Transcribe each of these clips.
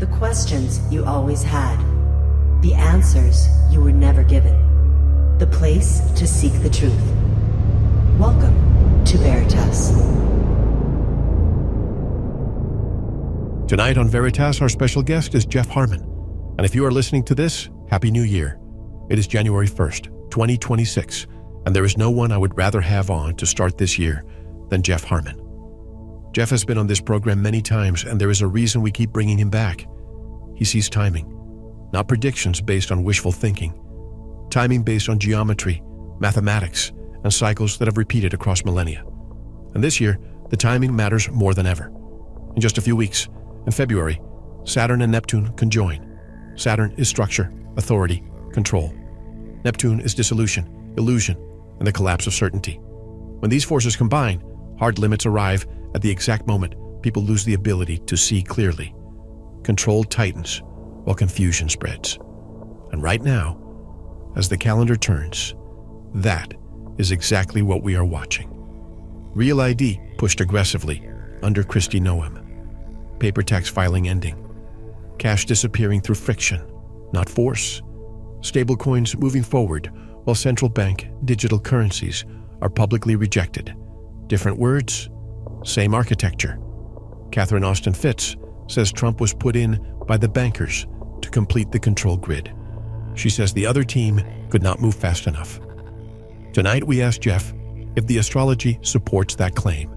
The questions you always had. The answers you were never given. The place to seek the truth. Welcome to VERITAS. Tonight on VERITAS, our special guest is Jeff Harman. And if you are listening to this, Happy New Year. It is January 1st, 2026, and there is no one I would rather have on to start this year than Jeff Harman. Jeff has been on this program many times, and there is a reason we keep bringing him back. He sees timing, not predictions based on wishful thinking. Timing based on geometry, mathematics, and cycles that have repeated across millennia. And this year, the timing matters more than ever. In just a few weeks, in February, Saturn and Neptune conjoin. Saturn is structure, authority, control. Neptune is dissolution, illusion, and the collapse of certainty. When these forces combine, hard limits arrive at the exact moment people lose the ability to see clearly. Control tightens while confusion spreads. And right now, as the calendar turns, that is exactly what we are watching. Real ID pushed aggressively under Kristi Noem. Paper tax filing ending. Cash disappearing through friction, not force. Stablecoins moving forward while central bank digital currencies are publicly rejected. Different words, same architecture. Catherine Austin Fitts says Trump was put in by the bankers to complete the control grid. She says the other team could not move fast enough. Tonight we ask Jeff if the astrology supports that claim.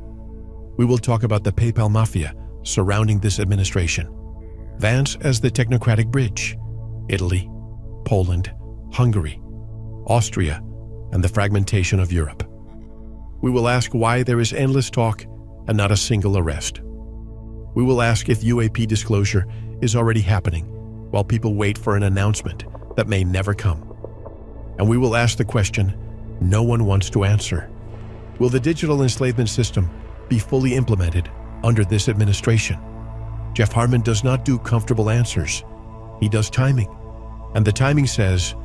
We will talk about the PayPal mafia surrounding this administration. Vance as the technocratic bridge. Italy, Poland, Hungary, Austria, and the fragmentation of Europe. We will ask why there is endless talk and not a single arrest. We will ask if UAP disclosure is already happening while people wait for an announcement that may never come. And we will ask the question no one wants to answer. Will the digital enslavement system be fully implemented under this administration? Jeff Harman does not do comfortable answers. He does timing. And the timing says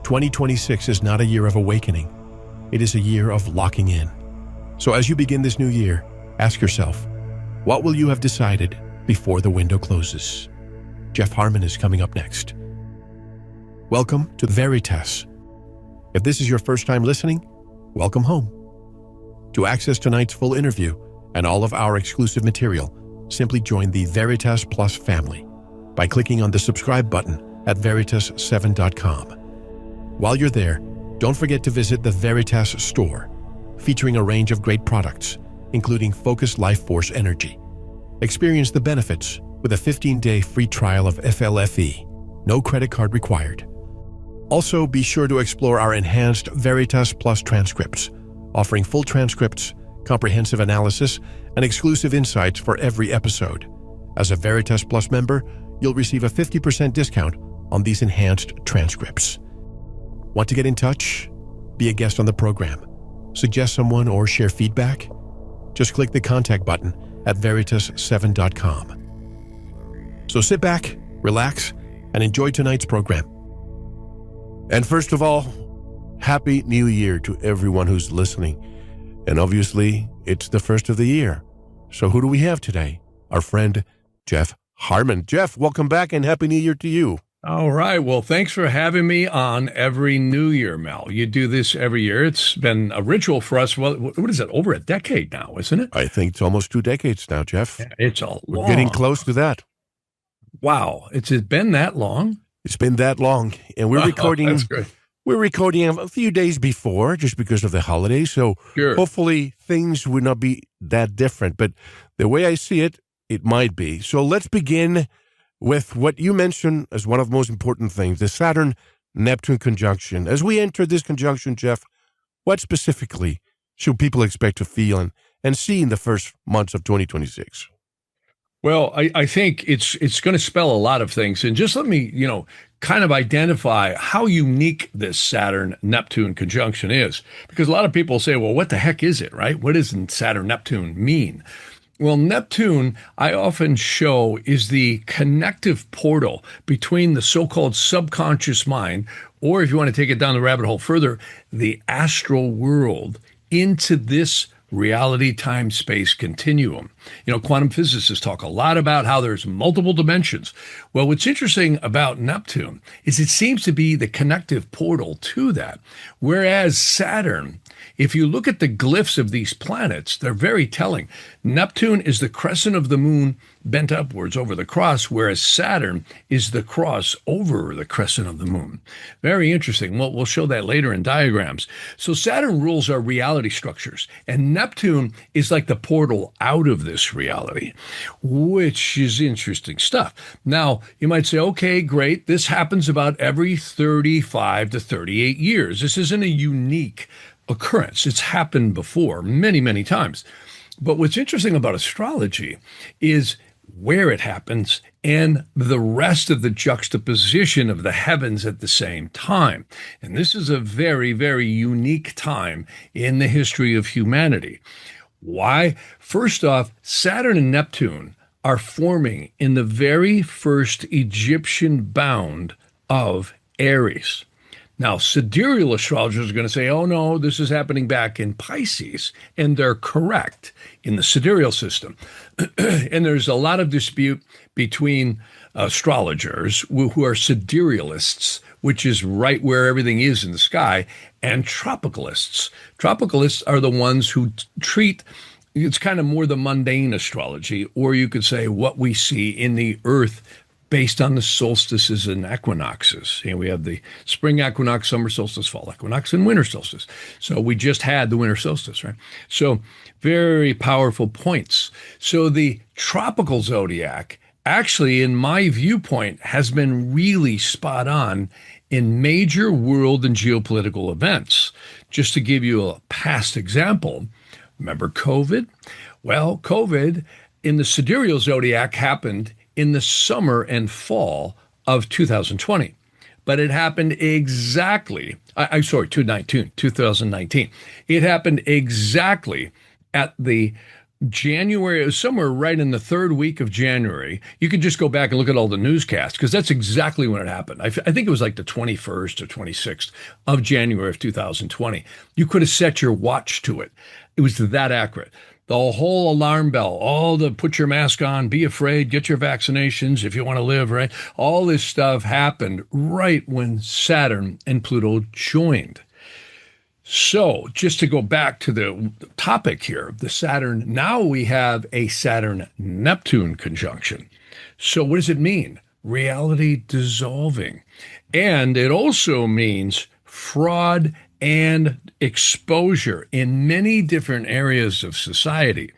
2026 is not a year of awakening. It is a year of locking in. So as you begin this new year, ask yourself, what will you have decided before the window closes? Jeff Harman is coming up next. Welcome to VERITAS. If this is your first time listening, welcome home. To access tonight's full interview and all of our exclusive material, simply join the VERITAS Plus family by clicking on the subscribe button at veritas7.com. While you're there, don't forget to visit the VERITAS store, featuring a range of great products, including Focus Life Force Energy. Experience the benefits with a 15-day free trial of FLFE, no credit card required. Also, be sure to explore our enhanced VERITAS Plus transcripts, offering full transcripts, comprehensive analysis, and exclusive insights for every episode. As a VERITAS Plus member, you'll receive a 50% discount on these enhanced transcripts. Want to get in touch? Be a guest on the program? Suggest someone or share feedback? Just click the contact button at veritas7.com. So sit back, relax, and enjoy tonight's program. And first of all, Happy New Year to everyone who's listening. And obviously, it's the first of the year. So who do we have today? Our friend, Jeff Harman. Jeff, welcome back and Happy New Year to you. All right. Well, thanks for having me on every New Year, Mel. You do this every year. It's been a ritual for us. Well, what is it? Over a decade now, isn't it? I think it's almost 2 decades now, Jeff. Yeah, it's a long. We're getting close to that. Wow. It's been that long? It's been that long. And we're recording. That's great. We're recording a few days before just because of the holidays. So Sure. hopefully things would not be that different. But the way I see it, it might be. So let's begin with what you mentioned as one of the most important things, the Saturn-Neptune conjunction. As we enter this conjunction, Jeff, what specifically should people expect to feel and see in the first months of 2026? Well, I think it's going to spell a lot of things. And just let me, kind of identify how unique this Saturn-Neptune conjunction is. Because a lot of people say, well, what the heck is it, right? What does Saturn-Neptune mean? Well, Neptune, I often show, is the connective portal between the so-called subconscious mind, or if you want to take it down the rabbit hole further, the astral world into this reality time-space continuum. Quantum physicists talk a lot about how there's multiple dimensions. Well, what's interesting about Neptune is it seems to be the connective portal to that. Whereas Saturn, if you look at the glyphs of these planets, they're very telling. Neptune is the crescent of the moon bent upwards over the cross, whereas Saturn is the cross over the crescent of the moon. Very interesting. We'll show that later in diagrams. So Saturn rules our reality structures, and Neptune is like the portal out of this reality, which is interesting stuff. Now, you might say, okay, great. This happens about every 35 to 38 years. This isn't a unique occurrence. It's happened before many, many times. But what's interesting about astrology is where it happens and the rest of the juxtaposition of the heavens at the same time. And this is a very, very unique time in the history of humanity. Why? First off, Saturn and Neptune are forming in the very first Egyptian bound of Aries. Now, sidereal astrologers are going to say, oh, no, this is happening back in Pisces. And they're correct in the sidereal system. And there's a lot of dispute between astrologers who are siderealists, which is right where everything is in the sky, and tropicalists. Tropicalists are the ones who treat it's kind of more the mundane astrology, or you could say what we see in the earth based on the solstices and equinoxes. We have the spring equinox, summer solstice, fall equinox, and winter solstice. So we just had the winter solstice, right? So very powerful points. So the tropical zodiac, actually, in my viewpoint, has been really spot on in major world and geopolitical events. Just to give you a past example, remember COVID? Well, COVID in the sidereal zodiac happened in the summer and fall of 2020. But it happened exactly, 2019. It happened exactly at the January, somewhere right in the third week of January. You can just go back and look at all the newscasts because that's exactly when it happened. I think it was like the 21st or 26th of January of 2020. You could have set your watch to it. It was that accurate. The whole alarm bell, all the put your mask on, be afraid, get your vaccinations if you want to live, right? All this stuff happened right when Saturn and Pluto joined. So just to go back to the topic here, the Saturn, now we have a Saturn-Neptune conjunction. So what does it mean? Reality dissolving. And it also means fraud and exposure in many different areas of society.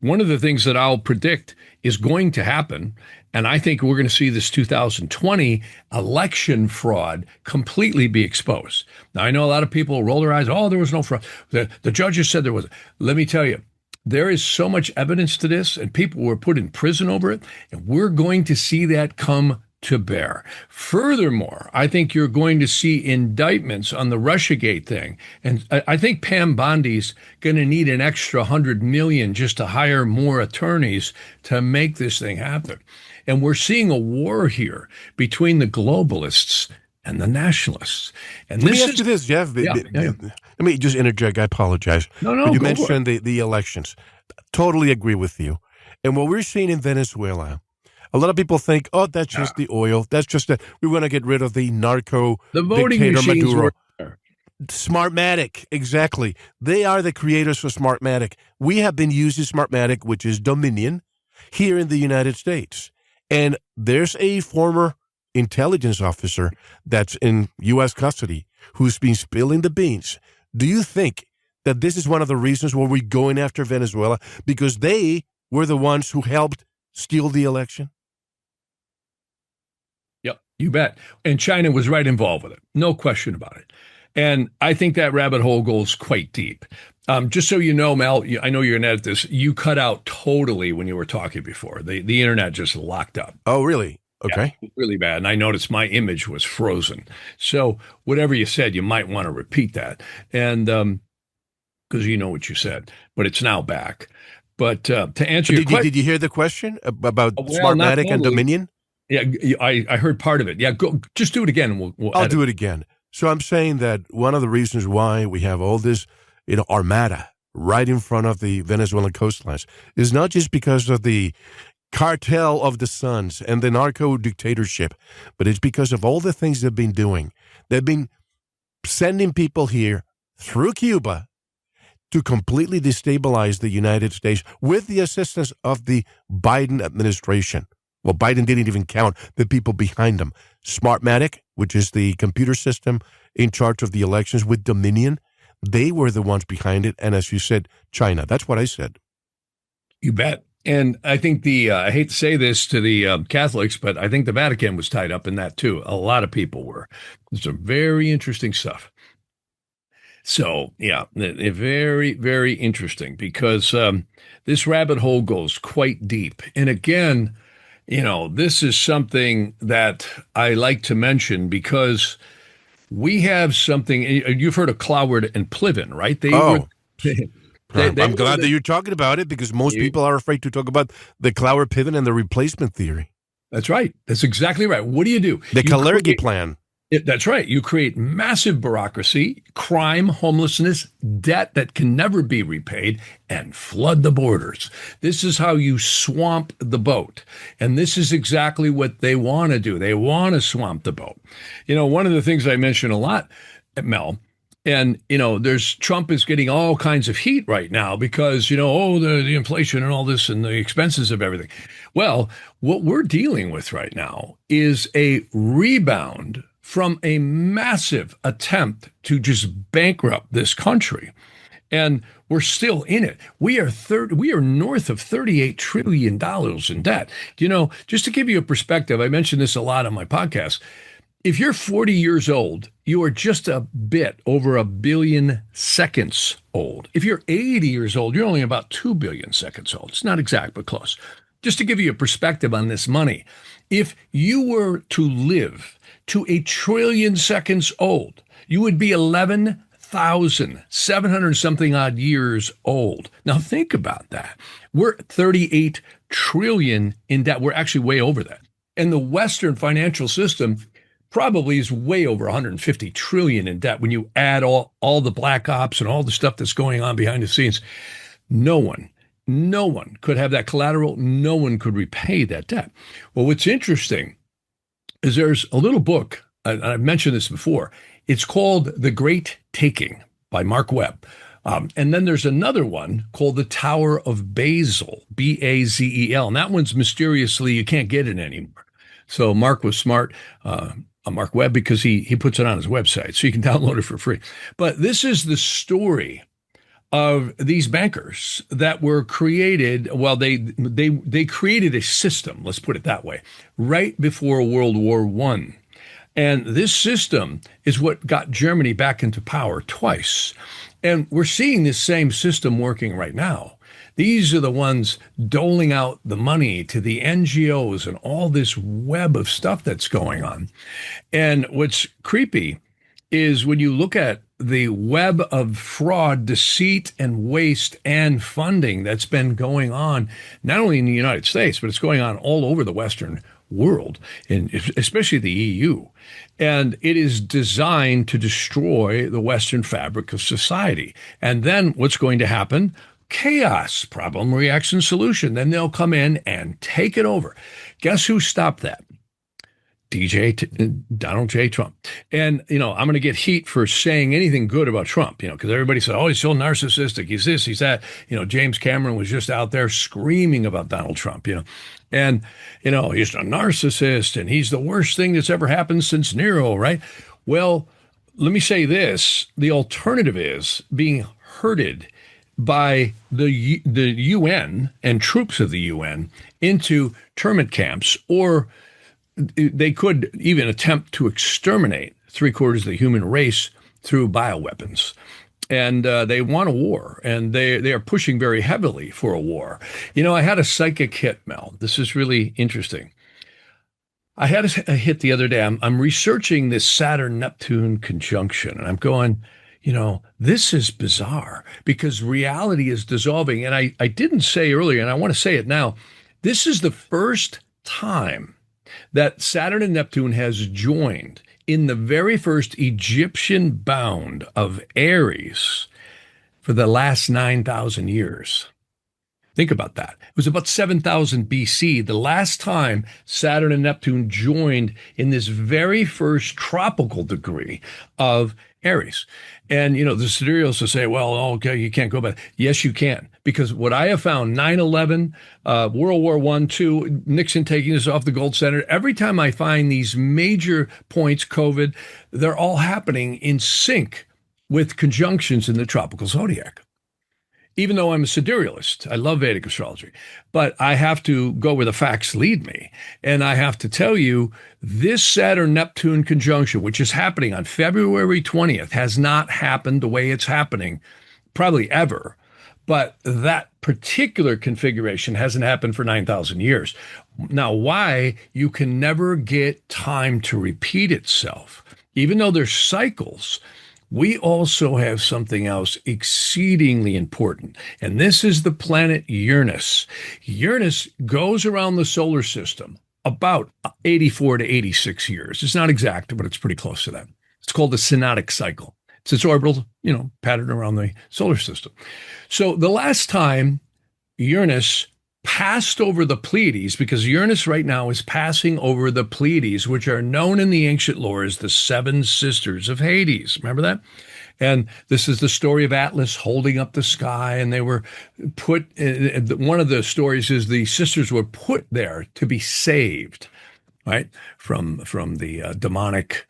One of the things that I'll predict is going to happen, and I think we're going to see this 2020 election fraud completely be exposed. Now, I know a lot of people roll their eyes, oh, there was no fraud. The judges said there was. Let me tell you, there is so much evidence to this, and people were put in prison over it, and we're going to see that come to bear. Furthermore, I think you're going to see indictments on the Russiagate thing. And I think Pam Bondi's going to need an extra $100 million just to hire more attorneys to make this thing happen. And we're seeing a war here between the globalists and the nationalists. And Let me ask you this, Jeff. Yeah. Let me just interject. I apologize. No, But you go for mentioned the elections. Totally agree with you. And what we're seeing in Venezuela, a lot of people think, oh, that's just the oil. That's just we want to get rid of the narco The voting dictator machines Maduro. were there. Smartmatic, exactly. They are the creators of Smartmatic. We have been using Smartmatic, which is Dominion, here in the United States. And there's a former intelligence officer that's in U.S. custody who's been spilling the beans. Do you think that this is one of the reasons why we're going after Venezuela? Because they were the ones who helped steal the election? Yep, you bet. And China was right involved with it. No question about it. And I think that rabbit hole goes quite deep. Just so you know, Mel, I know you're going to edit this. You cut out totally when you were talking before. The internet just locked up. Oh, really? Okay. Yeah, really bad. And I noticed my image was frozen. So whatever you said, you might want to repeat that. And because you know what you said, but it's now back. But to answer your question. Did you hear the question about Well, Smartmatic and Dominion? Yeah, I heard part of it. Yeah, go, just do it again. We'll I'll do it again. So I'm saying that one of the reasons why we have all this, armada right in front of the Venezuelan coastlines is not just because of the cartel of the suns and the narco dictatorship, but it's because of all the things they've been doing. They've been sending people here through Cuba to completely destabilize the United States with the assistance of the Biden administration. Well, Biden didn't even count the people behind him. Smartmatic, which is the computer system in charge of the elections with Dominion, they were the ones behind it. And as you said, China. That's what I said. You bet. And I think I hate to say this to the Catholics, but I think the Vatican was tied up in that too. A lot of people were. It's some very interesting stuff. So, yeah, very, very interesting because this rabbit hole goes quite deep. And again, this is something that I like to mention because we have something. You've heard of Cloward and Pliven, right? I'm glad that you're talking about it because most people are afraid to talk about the Cloward Piven and the replacement theory. That's right. That's exactly right. What do? The Kalergi plan. That's right. You create massive bureaucracy, crime, homelessness, debt that can never be repaid, and flood the borders. This is how you swamp the boat. And this is exactly what they want to do. They want to swamp the boat. One of the things I mention a lot, Mel, and, Trump is getting all kinds of heat right now because, the inflation and all this and the expenses of everything. Well, what we're dealing with right now is a rebound from a massive attempt to just bankrupt this country. And we're still in it. We are north of $38 trillion in debt. Just to give you a perspective, I mentioned this a lot on my podcast. If you're 40 years old, you are just a bit over 1 billion seconds old. If you're 80 years old, you're only about 2 billion seconds old. It's not exact, but close. Just to give you a perspective on this money, if you were to live to 1 trillion seconds old, you would be 11,700 something odd years old. Now think about that. We're 38 trillion in debt. We're actually way over that. And the Western financial system probably is way over 150 trillion in debt when you add all the black ops and all the stuff that's going on behind the scenes. No one could have that collateral. No one could repay that debt. Well, what's interesting is there's a little book, and I've mentioned this before. It's called The Great Taking by Mark Webb. And then there's another one called The Tower of Bazel, Bazel. And that one's mysteriously, you can't get it anymore. So Mark was smart, Mark Webb, because he puts it on his website. So you can download it for free. But this is the story of these bankers that were created. Well, they created a system, let's put it that way, right before World War I. And this system is what got Germany back into power twice. And we're seeing this same system working right now. These are the ones doling out the money to the NGOs and all this web of stuff that's going on. And what's creepy is when you look at the web of fraud, deceit, and waste and funding that's been going on, not only in the United States, but it's going on all over the Western world, and especially the EU. And it is designed to destroy the Western fabric of society. And then what's going to happen? Chaos, problem, reaction, solution. Then they'll come in and take it over. Guess who stopped that? Donald J. Trump. And, I'm going to get heat for saying anything good about Trump, because everybody said, oh, he's so narcissistic. He's this, he's that. James Cameron was just out there screaming about Donald Trump, and, he's a narcissist and he's the worst thing that's ever happened since Nero, right? Well, let me say this. The alternative is being herded by the UN and troops of the UN into internment camps, or they could even attempt to exterminate 3/4 of the human race through bioweapons. And they want a war, and they are pushing very heavily for a war. I had a psychic hit, Mel. This is really interesting. I had a hit the other day. I'm researching this Saturn-Neptune conjunction, and I'm going, this is bizarre because reality is dissolving. And I didn't say earlier, and I want to say it now, this is the first time that Saturn and Neptune has joined in the very first Egyptian bound of Aries for the last 9,000 years. Think about that. It was about 7,000 BC, the last time Saturn and Neptune joined in this very first tropical degree of Aries. And, the siderealists will say, well, okay, you can't go back. Yes, you can. Because what I have found, 9/11, World War I, II, Nixon taking us off the gold standard, every time I find these major points, COVID, they're all happening in sync with conjunctions in the tropical zodiac. Even though I'm a siderealist, I love Vedic astrology, but I have to go where the facts lead me. And I have to tell you, this Saturn-Neptune conjunction, which is happening on February 20th, has not happened the way it's happening probably ever. But that particular configuration hasn't happened for 9,000 years. Now, why? You can never get time to repeat itself. Even though there's cycles, we also have something else exceedingly important, and this is the planet Uranus. Uranus goes around the solar system about 84 to 86 years. It's not exact, but it's pretty close to that. It's called the synodic cycle. It's its orbital, pattern around the solar system. So the last time Uranus passed over the Pleiades, because Uranus right now is passing over the Pleiades, which are known in the ancient lore as the seven sisters of Hades. Remember that? And this is the story of Atlas holding up the sky, and they were put, one of the stories is the sisters were put there to be saved, right? From the demonic,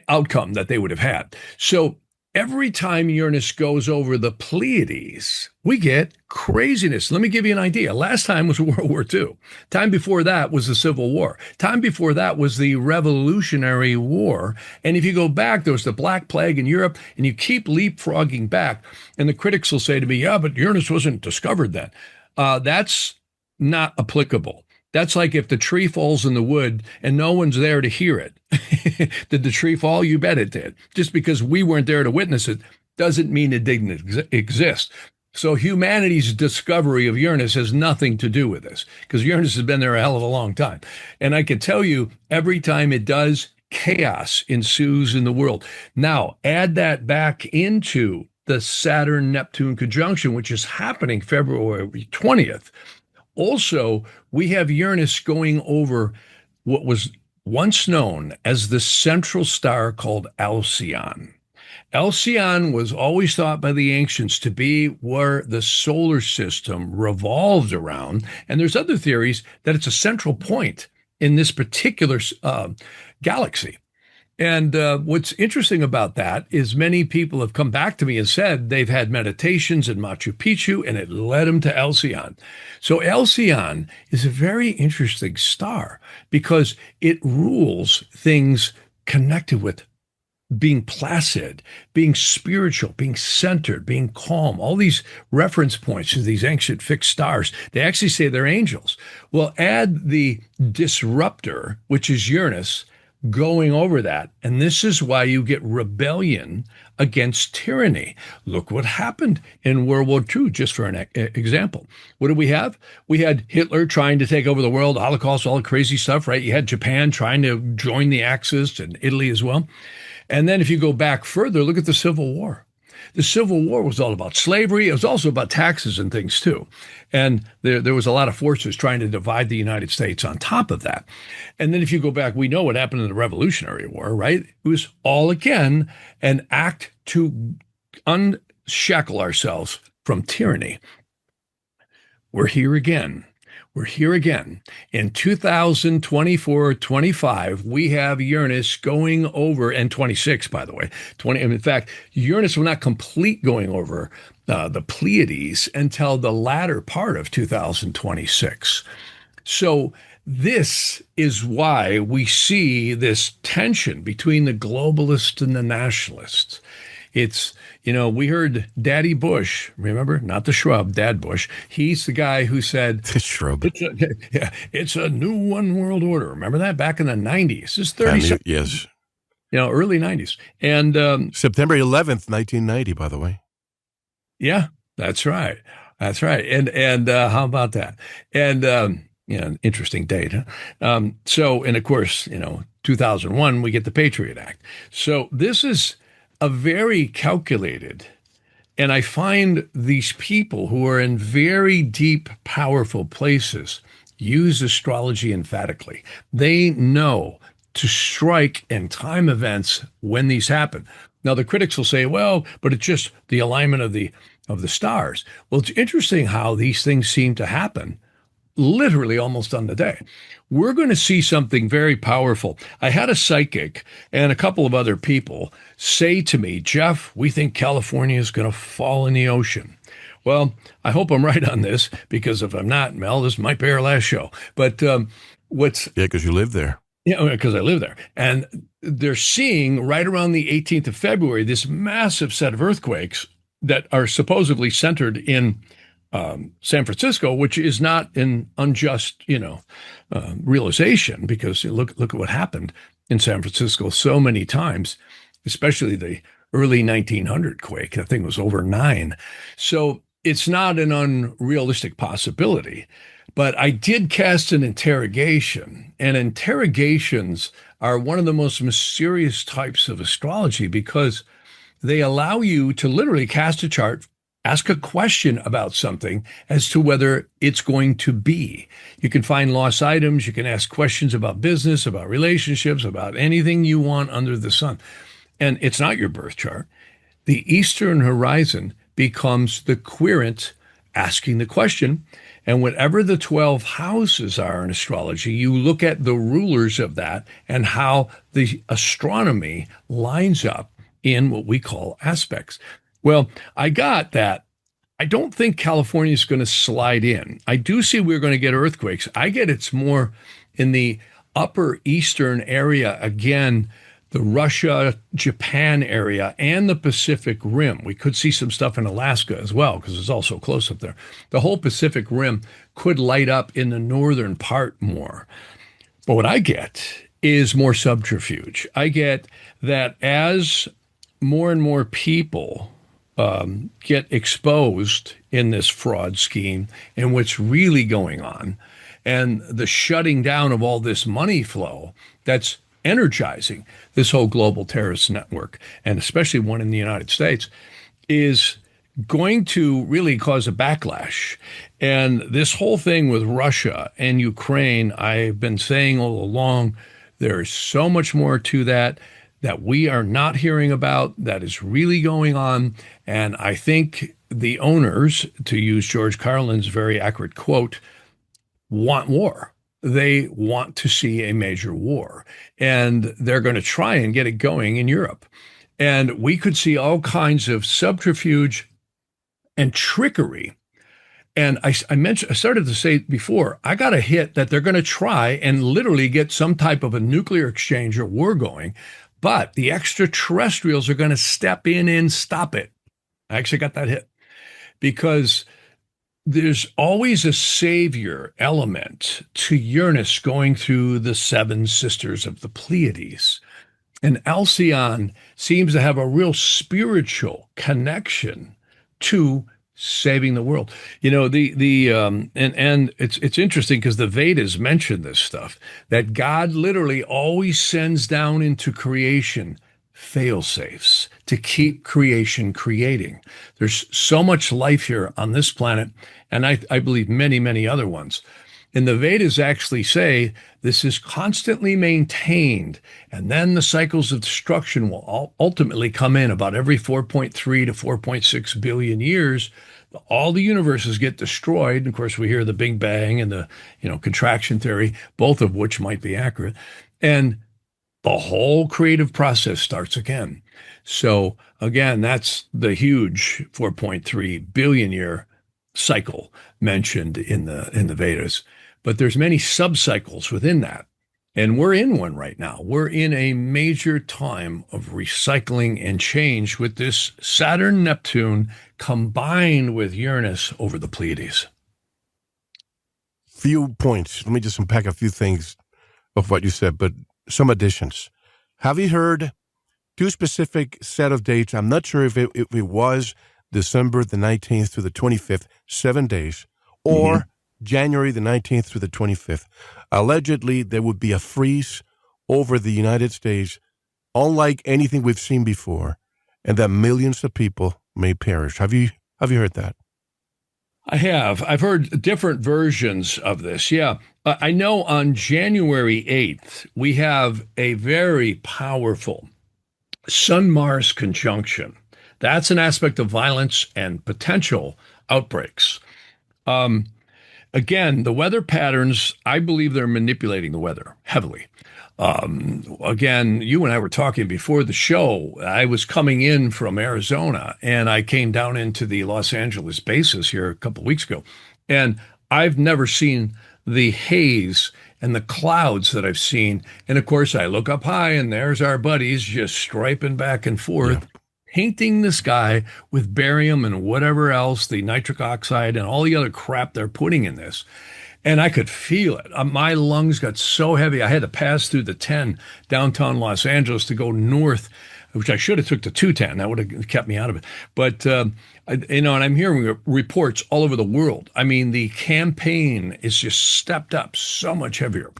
outcome that they would have had. So every time Uranus goes over the Pleiades, we get craziness. Let me give you an idea. Last time was World War II. Time before that was the Civil War. Time before that was the Revolutionary War. And if you go back, there was the Black Plague in Europe, and you keep leapfrogging back. And the critics will say to me, yeah, but Uranus wasn't discovered then. That's not applicable. That's like if the tree falls in the wood and no one's there to hear it. Did the tree fall? You bet it did. Just because we weren't there to witness it doesn't mean it didn't exist. So humanity's discovery of Uranus has nothing to do with this, because Uranus has been there a hell of a long time. And I can tell you, every time it does, chaos ensues in the world. Now, add that back into the Saturn-Neptune conjunction, which is happening February 20th. Also, we have Uranus going over what was once known as the central star called Alcyon. Alcyon was always thought by the ancients to be where the solar system revolved around. And there's other theories that it's a central point in this particular galaxy. And what's interesting about that is many people have come back to me and said they've had meditations in Machu Picchu and it led them to Alcyon. So Alcyon is a very interesting star because it rules things connected with being placid, being spiritual, being centered, being calm, all these reference points to these ancient fixed stars. They actually say they're angels. Well, add the disruptor, which is Uranus, going over that. And this is why you get rebellion against tyranny. Look what happened in World War II, just for an example. What did we have? We had Hitler trying to take over the world, Holocaust, all the crazy stuff, right? You had Japan trying to join the Axis and Italy as well. And then if you go back further, look at the Civil War. The Civil War was all about slavery. It was also about taxes and things too. And there was a lot of forces trying to divide the United States on top of that. And then if you go back, we know what happened in the Revolutionary War, right? It was all, again, an act to unshackle ourselves from tyranny. We're here again. We're here again. In 2024-25, we have Uranus going over, and 26, by the way. In fact, Uranus will not complete going over the Pleiades until the latter part of 2026. So this is why we see this tension between the globalists and the nationalists. It's, we heard Daddy Bush, remember? Not the shrub, Dad Bush. He's the guy who said, The shrub. It's a new one world order. Remember that back in the 90s? This is 30. Yes. Early 90s. And September 11th, 1990, by the way. Yeah, that's right. That's right. And how about that? And, an interesting date. Huh? And of course, 2001, we get the Patriot Act. So this is a very calculated. And I find these people who are in very deep, powerful places use astrology emphatically. They know to strike and time events when these happen. Now the critics will say, well, but it's just the alignment of the stars. Well, it's interesting how these things seem to happen literally almost on the day. We're going to see something very powerful. I had a psychic and a couple of other people say to me, Jeff, we think California is going to fall in the ocean. Well, I hope I'm right on this, because if I'm not, Mel, this might be our last show. But Yeah, because you live there. Yeah, because I live there. And they're seeing right around the 18th of February this massive set of earthquakes that are supposedly centered in San Francisco, which is not an unjust, realization, because look at what happened in San Francisco so many times, especially the early 1900 quake. That thing was over 9. So it's not an unrealistic possibility. But I did cast an interrogation, and interrogations are one of the most mysterious types of astrology, because they allow you to literally cast a chart, ask a question about something as to whether it's going to be. You can find lost items. You can ask questions about business, about relationships, about anything you want under the sun. And it's not your birth chart. The Eastern horizon becomes the querent asking the question. And whatever the 12 houses are in astrology, you look at the rulers of that and how the astronomy lines up in what we call aspects. Well, I got that. I don't think California is going to slide in. I do see we're going to get earthquakes. I get it's more in the upper eastern area, again, the Russia, Japan area, and the Pacific Rim. We could see some stuff in Alaska as well, because it's also close up there. The whole Pacific Rim could light up in the northern part more. But what I get is more subterfuge. I get that as more and more people get exposed in this fraud scheme and what's really going on, and the shutting down of all this money flow that's energizing this whole global terrorist network, and especially one in the United States, is going to really cause a backlash. And this whole thing with Russia and Ukraine, I've been saying all along, there's so much more to that we are not hearing about, that is really going on. And I think the owners, to use George Carlin's very accurate quote, want war. They want to see a major war, and they're going to try and get it going in Europe. And we could see all kinds of subterfuge and trickery. And I started to say before, I got a hit that they're going to try and literally get some type of a nuclear exchange or war going, but the extraterrestrials are going to step in and stop it. I actually got that hit, because there's always a savior element to Uranus going through the 7 sisters of the Pleiades. And Alcyone seems to have a real spiritual connection to saving the world. And it's interesting, because the Vedas mention this stuff, that God literally always sends down into creation fail-safes to keep creation creating. There's so much life here on this planet, and I believe many, many other ones. And the Vedas actually say this is constantly maintained, and then the cycles of destruction will ultimately come in about every 4.3 to 4.6 billion years. All the universes get destroyed. And of course, we hear the Big Bang and the contraction theory, both of which might be accurate. And the whole creative process starts again. So again, that's the huge 4.3 billion year cycle mentioned in the Vedas. But there's many sub-cycles within that. And we're in one right now. We're in a major time of recycling and change with this Saturn, Neptune combined with Uranus over the Pleiades. Few points. Let me just unpack a few things of what you said, but some additions. Have you heard 2 specific set of dates? I'm not sure if it was December the 19th through the 25th, 7 days, or January the 19th through the 25th. Allegedly, there would be a freeze over the United States, unlike anything we've seen before. and that millions of people may perish. Have you heard that? I have. I've heard different versions of this. Yeah. I know on January 8th, we have a very powerful Sun Mars conjunction. That's an aspect of violence and potential outbreaks. Um, Again, the weather patterns, I believe they're manipulating the weather heavily. Again, you and I were talking before the show. I was coming in from Arizona and I came down into the Los Angeles bases here a couple of weeks ago. And I've never seen the haze and the clouds that I've seen. And of course, I look up high and there's our buddies just striping back and forth, painting the sky with barium and whatever else, the nitric oxide and all the other crap they're putting in this. And I could feel it. My lungs got so heavy. I had to pass through the 10 downtown Los Angeles to go north, which I should have took the 210. That would have kept me out of it. But, and I'm hearing reports all over the world. I mean, the campaign is just stepped up so much heavier.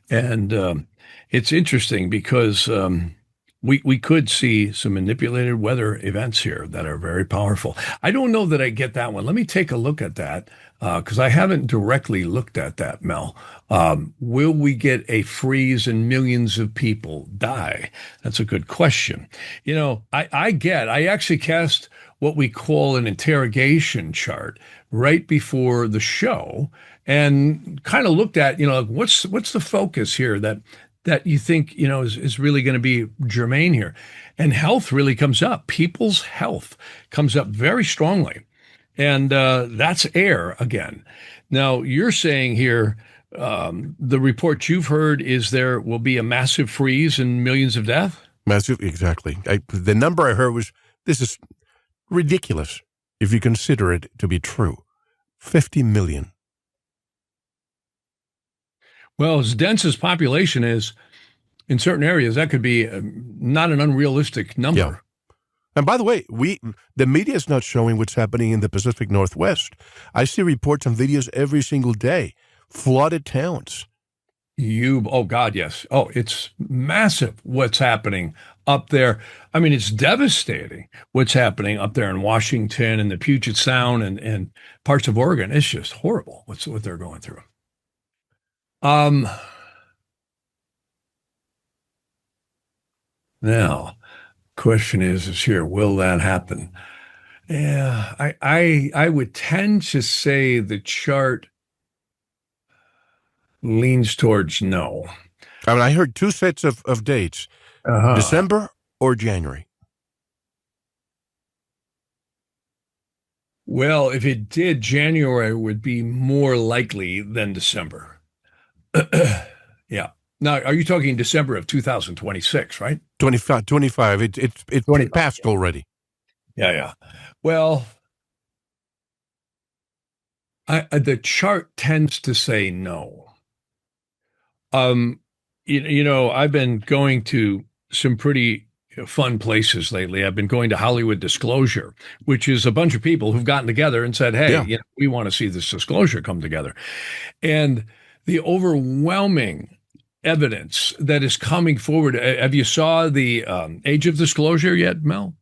And it's interesting because we could see some manipulated weather events here that are very powerful. I don't know that I get that one. Let me take a look at that because I haven't directly looked at that, Mel. Will we get a freeze and millions of people die? That's a good question. I actually cast what we call an interrogation chart right before the show and kind of looked at, what's the focus here that you think, is really going to be germane here. And health really comes up. People's health comes up very strongly. And that's air again. Now, you're saying here, the report you've heard is there will be a massive freeze and millions of deaths? Massive, exactly. The number I heard was, this is ridiculous if you consider it to be true. 50 million. Well, as dense as population is in certain areas, that could be not an unrealistic number. Yeah. And by the way, the media is not showing what's happening in the Pacific Northwest. I see reports and videos every single day. Flooded towns. Oh, God, yes. Oh, it's massive what's happening up there. I mean, it's devastating what's happening up there in Washington and the Puget Sound and parts of Oregon. It's just horrible what they're going through. Now, question is here, will that happen? Yeah, I would tend to say the chart leans towards no. I mean, I heard two sets of dates, December or January. Well, if it did, January would be more likely than December. Yeah. Now, are you talking December of 2026, right? 25. It's 25. Passed already. Yeah. Well, the chart tends to say no. I've been going to some pretty fun places lately. I've been going to Hollywood Disclosure, which is a bunch of people who've gotten together and said, hey, we want to see this disclosure come together. And the overwhelming evidence that is coming forward. Have you saw the Age of Disclosure yet, Mel?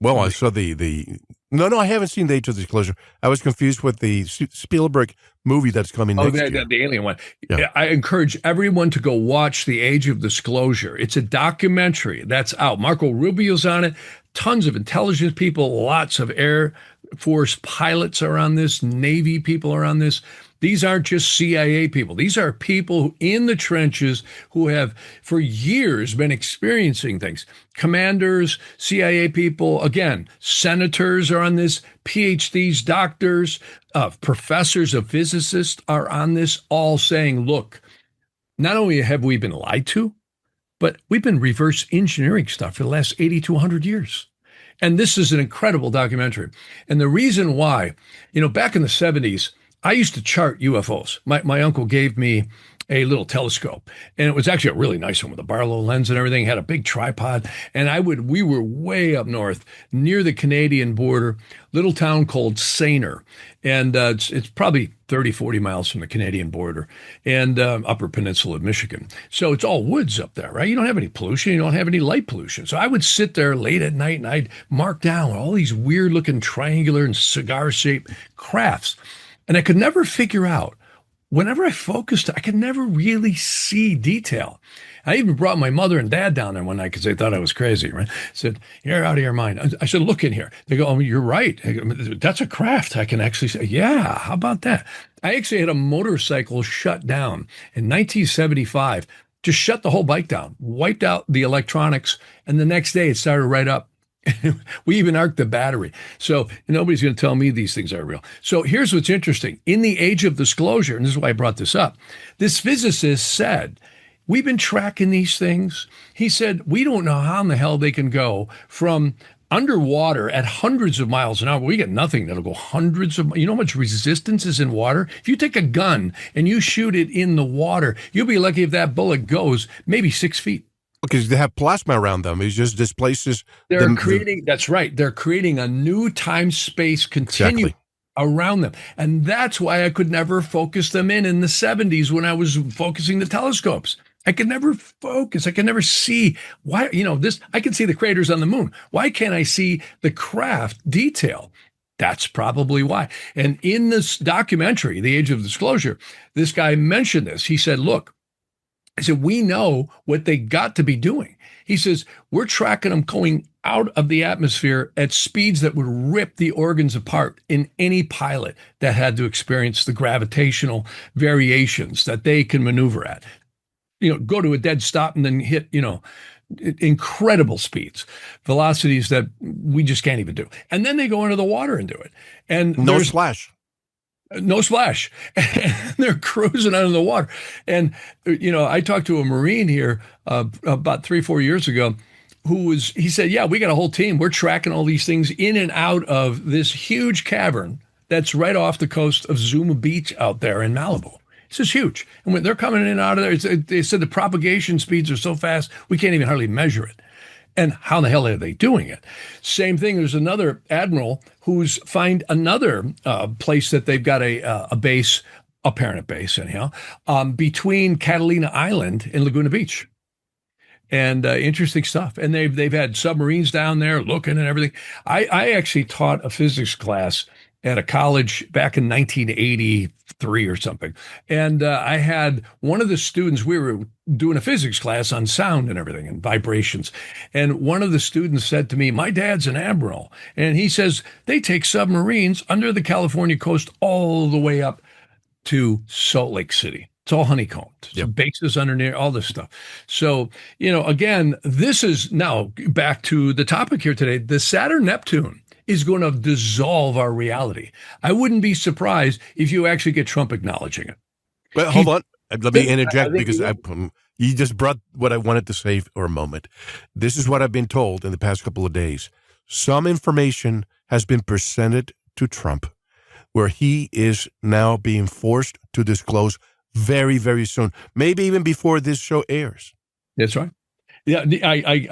Well, I saw No, I haven't seen the Age of Disclosure. I was confused with the Spielberg movie that's coming next year. The alien one. Yeah. I encourage everyone to go watch The Age of Disclosure. It's a documentary that's out. Marco Rubio's on it. Tons of intelligence people, lots of Air Force pilots are on this. Navy people are on this. These aren't just CIA people. These are people in the trenches who have for years been experiencing things. Commanders, CIA people, again, senators are on this, PhDs, doctors, professors of physicists are on this, all saying, look, not only have we been lied to, but we've been reverse engineering stuff for the last 80 to 100 years. And this is an incredible documentary. And the reason why, back in the 70s, I used to chart UFOs. My uncle gave me a little telescope, and it was actually a really nice one with a Barlow lens and everything. Had a big tripod, and we were way up north near the Canadian border, little town called Saynor, and it's probably 30, 40 miles from the Canadian border, and Upper Peninsula of Michigan. So it's all woods up there, right? You don't have any pollution, you don't have any light pollution. So I would sit there late at night and I'd mark down all these weird looking triangular and cigar shaped crafts, and I could never figure out. Whenever I focused, I could never really see detail. I even brought my mother and dad down there one night because they thought I was crazy, right? I said, "You're out of your mind." I said, "Look in here." They go, "Oh, you're right. That's a craft." I can actually say, "Yeah, how about that?" I actually had a motorcycle shut down in 1975, just shut the whole bike down, wiped out the electronics, and the next day it started right up. We even arced the battery. So nobody's going to tell me these things are real. So here's what's interesting. In the age of disclosure, and this is why I brought this up, this physicist said, we've been tracking these things. He said, we don't know how in the hell they can go from underwater at hundreds of miles an hour. We get nothing that'll go hundreds of, you know how much resistance is in water? If you take a gun and you shoot it in the water, you'll be lucky if that bullet goes maybe 6 feet. Because they have plasma around them. It just displaces. That's right. They're creating a new time-space continuum around them. And that's why I could never focus them in the 70s when I was focusing the telescopes. I could never focus. I could never see why, I can see the craters on the moon. Why can't I see the craft detail? That's probably why. And in this documentary, The Age of Disclosure, this guy mentioned this. He said, look, I said, we know what they got to be doing. He says, we're tracking them going out of the atmosphere at speeds that would rip the organs apart in any pilot that had to experience the gravitational variations that they can maneuver at. Go to a dead stop and then hit, incredible speeds, velocities that we just can't even do. And then they go into the water and do it. And no splash. No splash. And they're cruising under the water. And, I talked to a Marine here about 3-4 years ago he said, yeah, we got a whole team. We're tracking all these things in and out of this huge cavern that's right off the coast of Zuma Beach out there in Malibu. This is huge. And when they're coming in and out of there, they said the propagation speeds are so fast, we can't even hardly measure it. And how the hell are they doing it? Same thing. There's another admiral who's find another place that they've got a base, a parent base anyhow, between Catalina Island and Laguna Beach. And interesting stuff. And they've had submarines down there looking and everything. I actually taught a physics class at a college back in 1983 or something. And I had one of the students, we were doing a physics class on sound and everything and vibrations. And one of the students said to me, my dad's an admiral. And he says, they take submarines under the California coast all the way up to Salt Lake City. It's all honeycombed. Yep. Bases underneath, all this stuff. So, again, this is now back to the topic here today. The Saturn Neptune is going to dissolve our reality. I wouldn't be surprised if you actually get Trump acknowledging it. Well, hold on. Let me interject because you just brought what I wanted to say for a moment. This is what I've been told in the past couple of days. Some information has been presented to Trump where he is now being forced to disclose very, very soon, maybe even before this show airs. That's right. Yeah,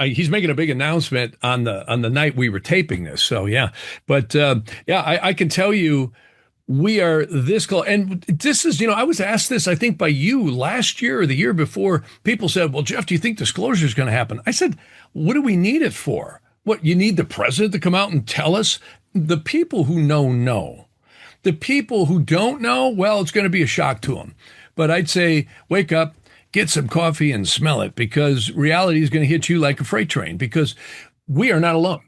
he's making a big announcement on the night we were taping this. So yeah, but I can tell you, we are this close. And this is, I was asked this, I think, by you last year or the year before. People said, "Well, Jeff, do you think disclosure is going to happen?" I said, "What do we need it for? What, you need the president to come out and tell us?" The people who know. The people who don't know, well, it's going to be a shock to them. But I'd say, wake up, get some coffee and smell it, because reality is going to hit you like a freight train, because we are not alone.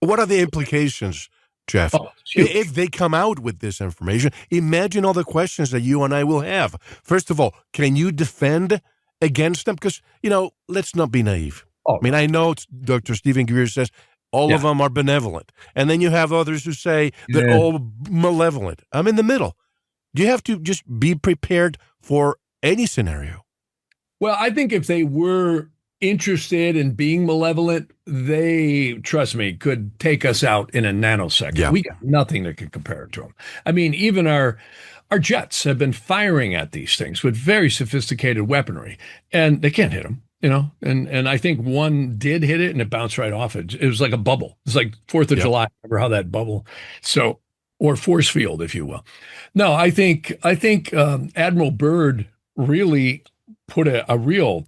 What are the implications, Jeff? If they come out with this information, imagine all the questions that you and I will have. First of all, can you defend against them? Because, let's not be naive. I mean, I know Dr. Stephen Greer says all of them are benevolent. And then you have others who say they're all malevolent. I'm in the middle. You have to just be prepared for any scenario. Well, I think if they were interested in being malevolent, they, trust me, could take us out in a nanosecond. Yeah. We got nothing that could compare it to them. I mean, even our our jets have been firing at these things with very sophisticated weaponry, and they can't hit them. And I think one did hit it and it bounced right off it. It was like a bubble. It's like 4th of Yep. July. Remember how that bubble? So, or force field, if you will. No, I think Admiral Byrd really put a real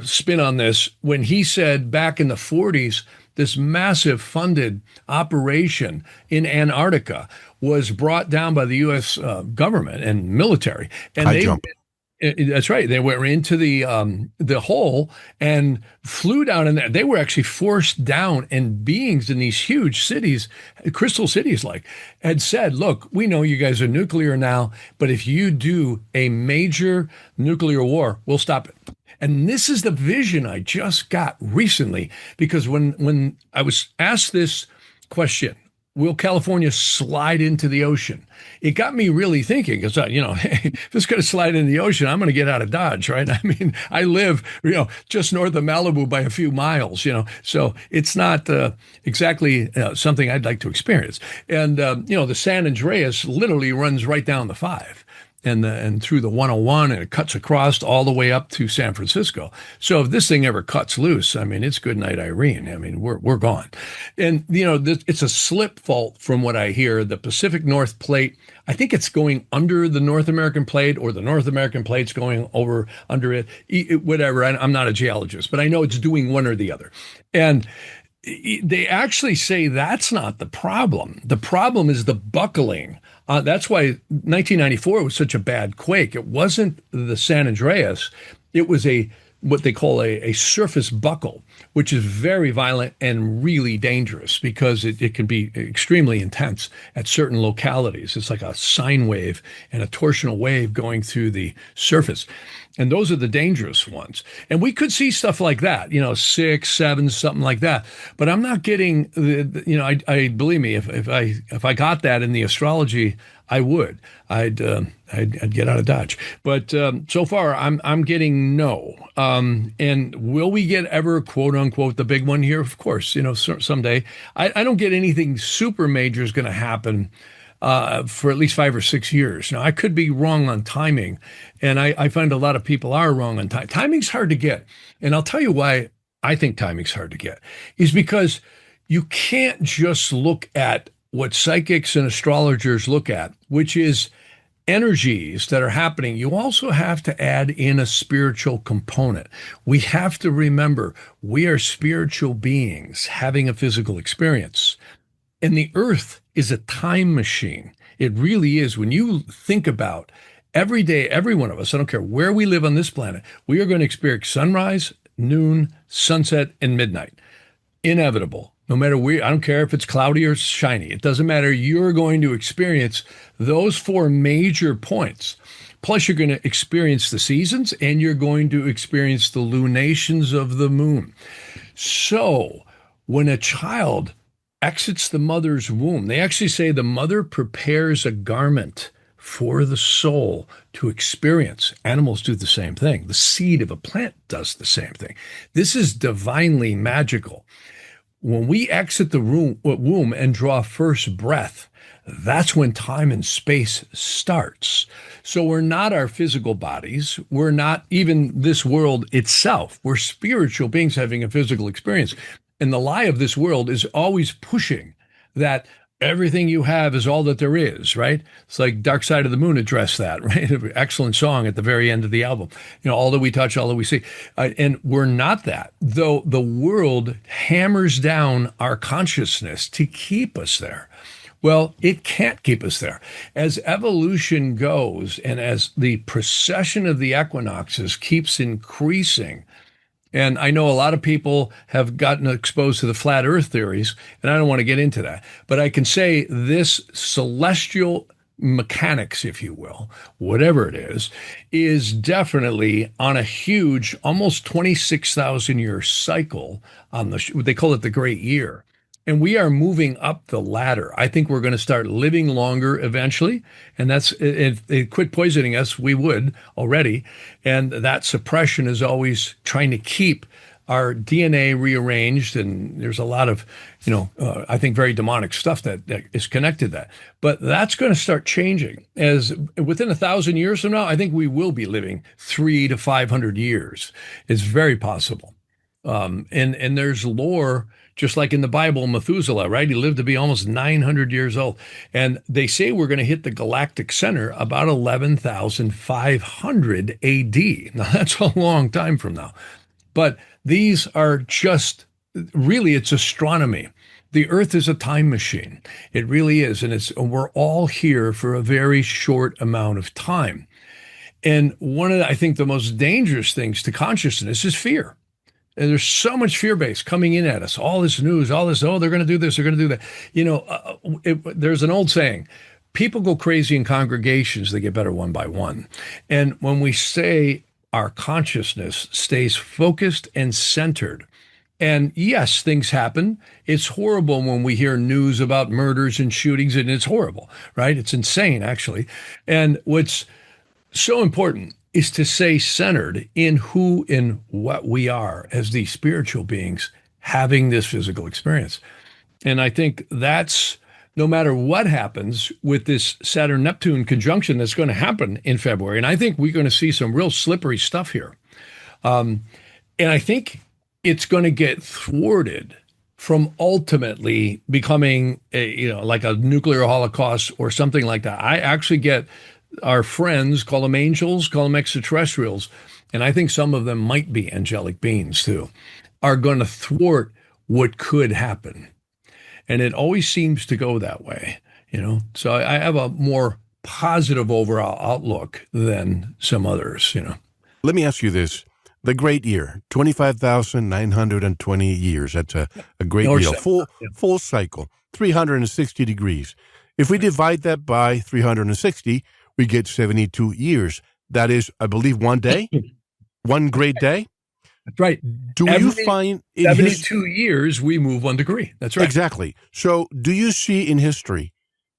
spin on this when he said back in the 40s, this massive funded operation in Antarctica was brought down by the U.S. Government and military, and High jump. That's right. They went into the hole and flew down in there. They were actually forced down, and beings in these huge cities, crystal cities, had said, "Look, we know you guys are nuclear now, but if you do a major nuclear war, we'll stop it." And this is the vision I just got recently, because when I was asked this question, will California slide into the ocean? It got me really thinking, because, hey, if it's going to slide into the ocean, I'm going to get out of Dodge, right? I mean, I live, just north of Malibu by a few miles, so it's not exactly something I'd like to experience. And, the San Andreas literally runs right down the 5. And through the 101, and it cuts across all the way up to San Francisco. So if this thing ever cuts loose, I mean, it's good night, Irene. I mean, we're gone. And it's a slip fault from what I hear. The Pacific North Plate, I think it's going under the North American Plate, or the North American Plate's going over under it. Whatever. I'm not a geologist, but I know it's doing one or the other. And they actually say that's not the problem. The problem is the buckling. That's why 1994 was such a bad quake. It wasn't the San Andreas. It was what they call a surface buckle, which is very violent and really dangerous because it can be extremely intense at certain localities. It's like a sine wave and a torsional wave going through the surface. And those are the dangerous ones. And we could see stuff like that, 6, 7, something like that. But I'm not getting I believe me, if I got that in the astrology, I would. I'd get out of Dodge. But so far, I'm getting no. And will we get ever, quote unquote, the big one here? Of course, someday. I don't get anything super major is going to happen for at least 5 or 6 years. Now, I could be wrong on timing, and I find a lot of people are wrong on time. Timing's hard to get. And I'll tell you why I think timing's hard to get, is because you can't just look at what psychics and astrologers look at, which is energies that are happening. You also have to add in a spiritual component. We have to remember we are spiritual beings having a physical experience. And the earth is a time machine. It really is. When you think about every day, every one of us, I don't care where we live on this planet, we are going to experience sunrise, noon, sunset, and midnight. Inevitable. No matter where, I don't care if it's cloudy or shiny. It doesn't matter. You're going to experience those 4 major points. Plus, you're going to experience the seasons, and you're going to experience the lunations of the moon. So when a child exits the mother's womb, they actually say the mother prepares a garment for the soul to experience. Animals do the same thing. The seed of a plant does the same thing. This is divinely magical. When we exit the womb and draw first breath, that's when time and space starts. So we're not our physical bodies. We're not even this world itself. We're spiritual beings having a physical experience. And the lie of this world is always pushing that everything you have is all that there is, right? It's like Dark Side of the Moon addressed that, right? Excellent song at the very end of the album. All that we touch, all that we see. And we're not that, though the world hammers down our consciousness to keep us there. Well, it can't keep us there. As evolution goes, and as the precession of the equinoxes keeps increasing, and I know a lot of people have gotten exposed to the flat earth theories, and I don't want to get into that. But I can say this celestial mechanics, if you will, whatever it is definitely on a huge, almost 26,000 year cycle on they call it the Great Year. And we are moving up the ladder. I think we're going to start living longer eventually. And that's, if they quit poisoning us, we would already. And that suppression is always trying to keep our DNA rearranged, and there's a lot of, I think very demonic stuff that is connected to that. But that's going to start changing as within 1,000 years from now. I think we will be living 300 to 500 years. It's very possible. And there's lore, just like in the Bible, Methuselah, right? He lived to be almost 900 years old. And they say we're going to hit the galactic center about 11,500 AD. Now, that's a long time from now. But these are just, really, it's astronomy. The Earth is a time machine. It really is. And we're all here for a very short amount of time. And one of I think, the most dangerous things to consciousness is fear. And there's so much fear base coming in at us. All this news, all this, oh, they're going to do this, they're going to do that. There's an old saying, people go crazy in congregations, they get better one by one. And when we say our consciousness stays focused and centered, and yes, things happen. It's horrible when we hear news about murders and shootings, and it's horrible, right? It's insane, actually. And what's so important is to stay centered in who and what we are as these spiritual beings having this physical experience. And I think that's, no matter what happens with this Saturn-Neptune conjunction that's going to happen in February, and I think we're going to see some real slippery stuff here. And I think it's going to get thwarted from ultimately becoming like a nuclear holocaust or something like that. I actually get our friends, call them angels, call them extraterrestrials, and I think some of them might be angelic beings too, are going to thwart what could happen. And it always seems to go that way, So I have a more positive overall outlook than some others, Let me ask you this. The great year, 25,920 years. That's a great year. Full cycle, 360 degrees. If we divide that by 360, we get 72 years. That is, I believe, one day, one great day. That's right. You find in 72 years, we move 1 degree. That's right. Exactly. So do you see in history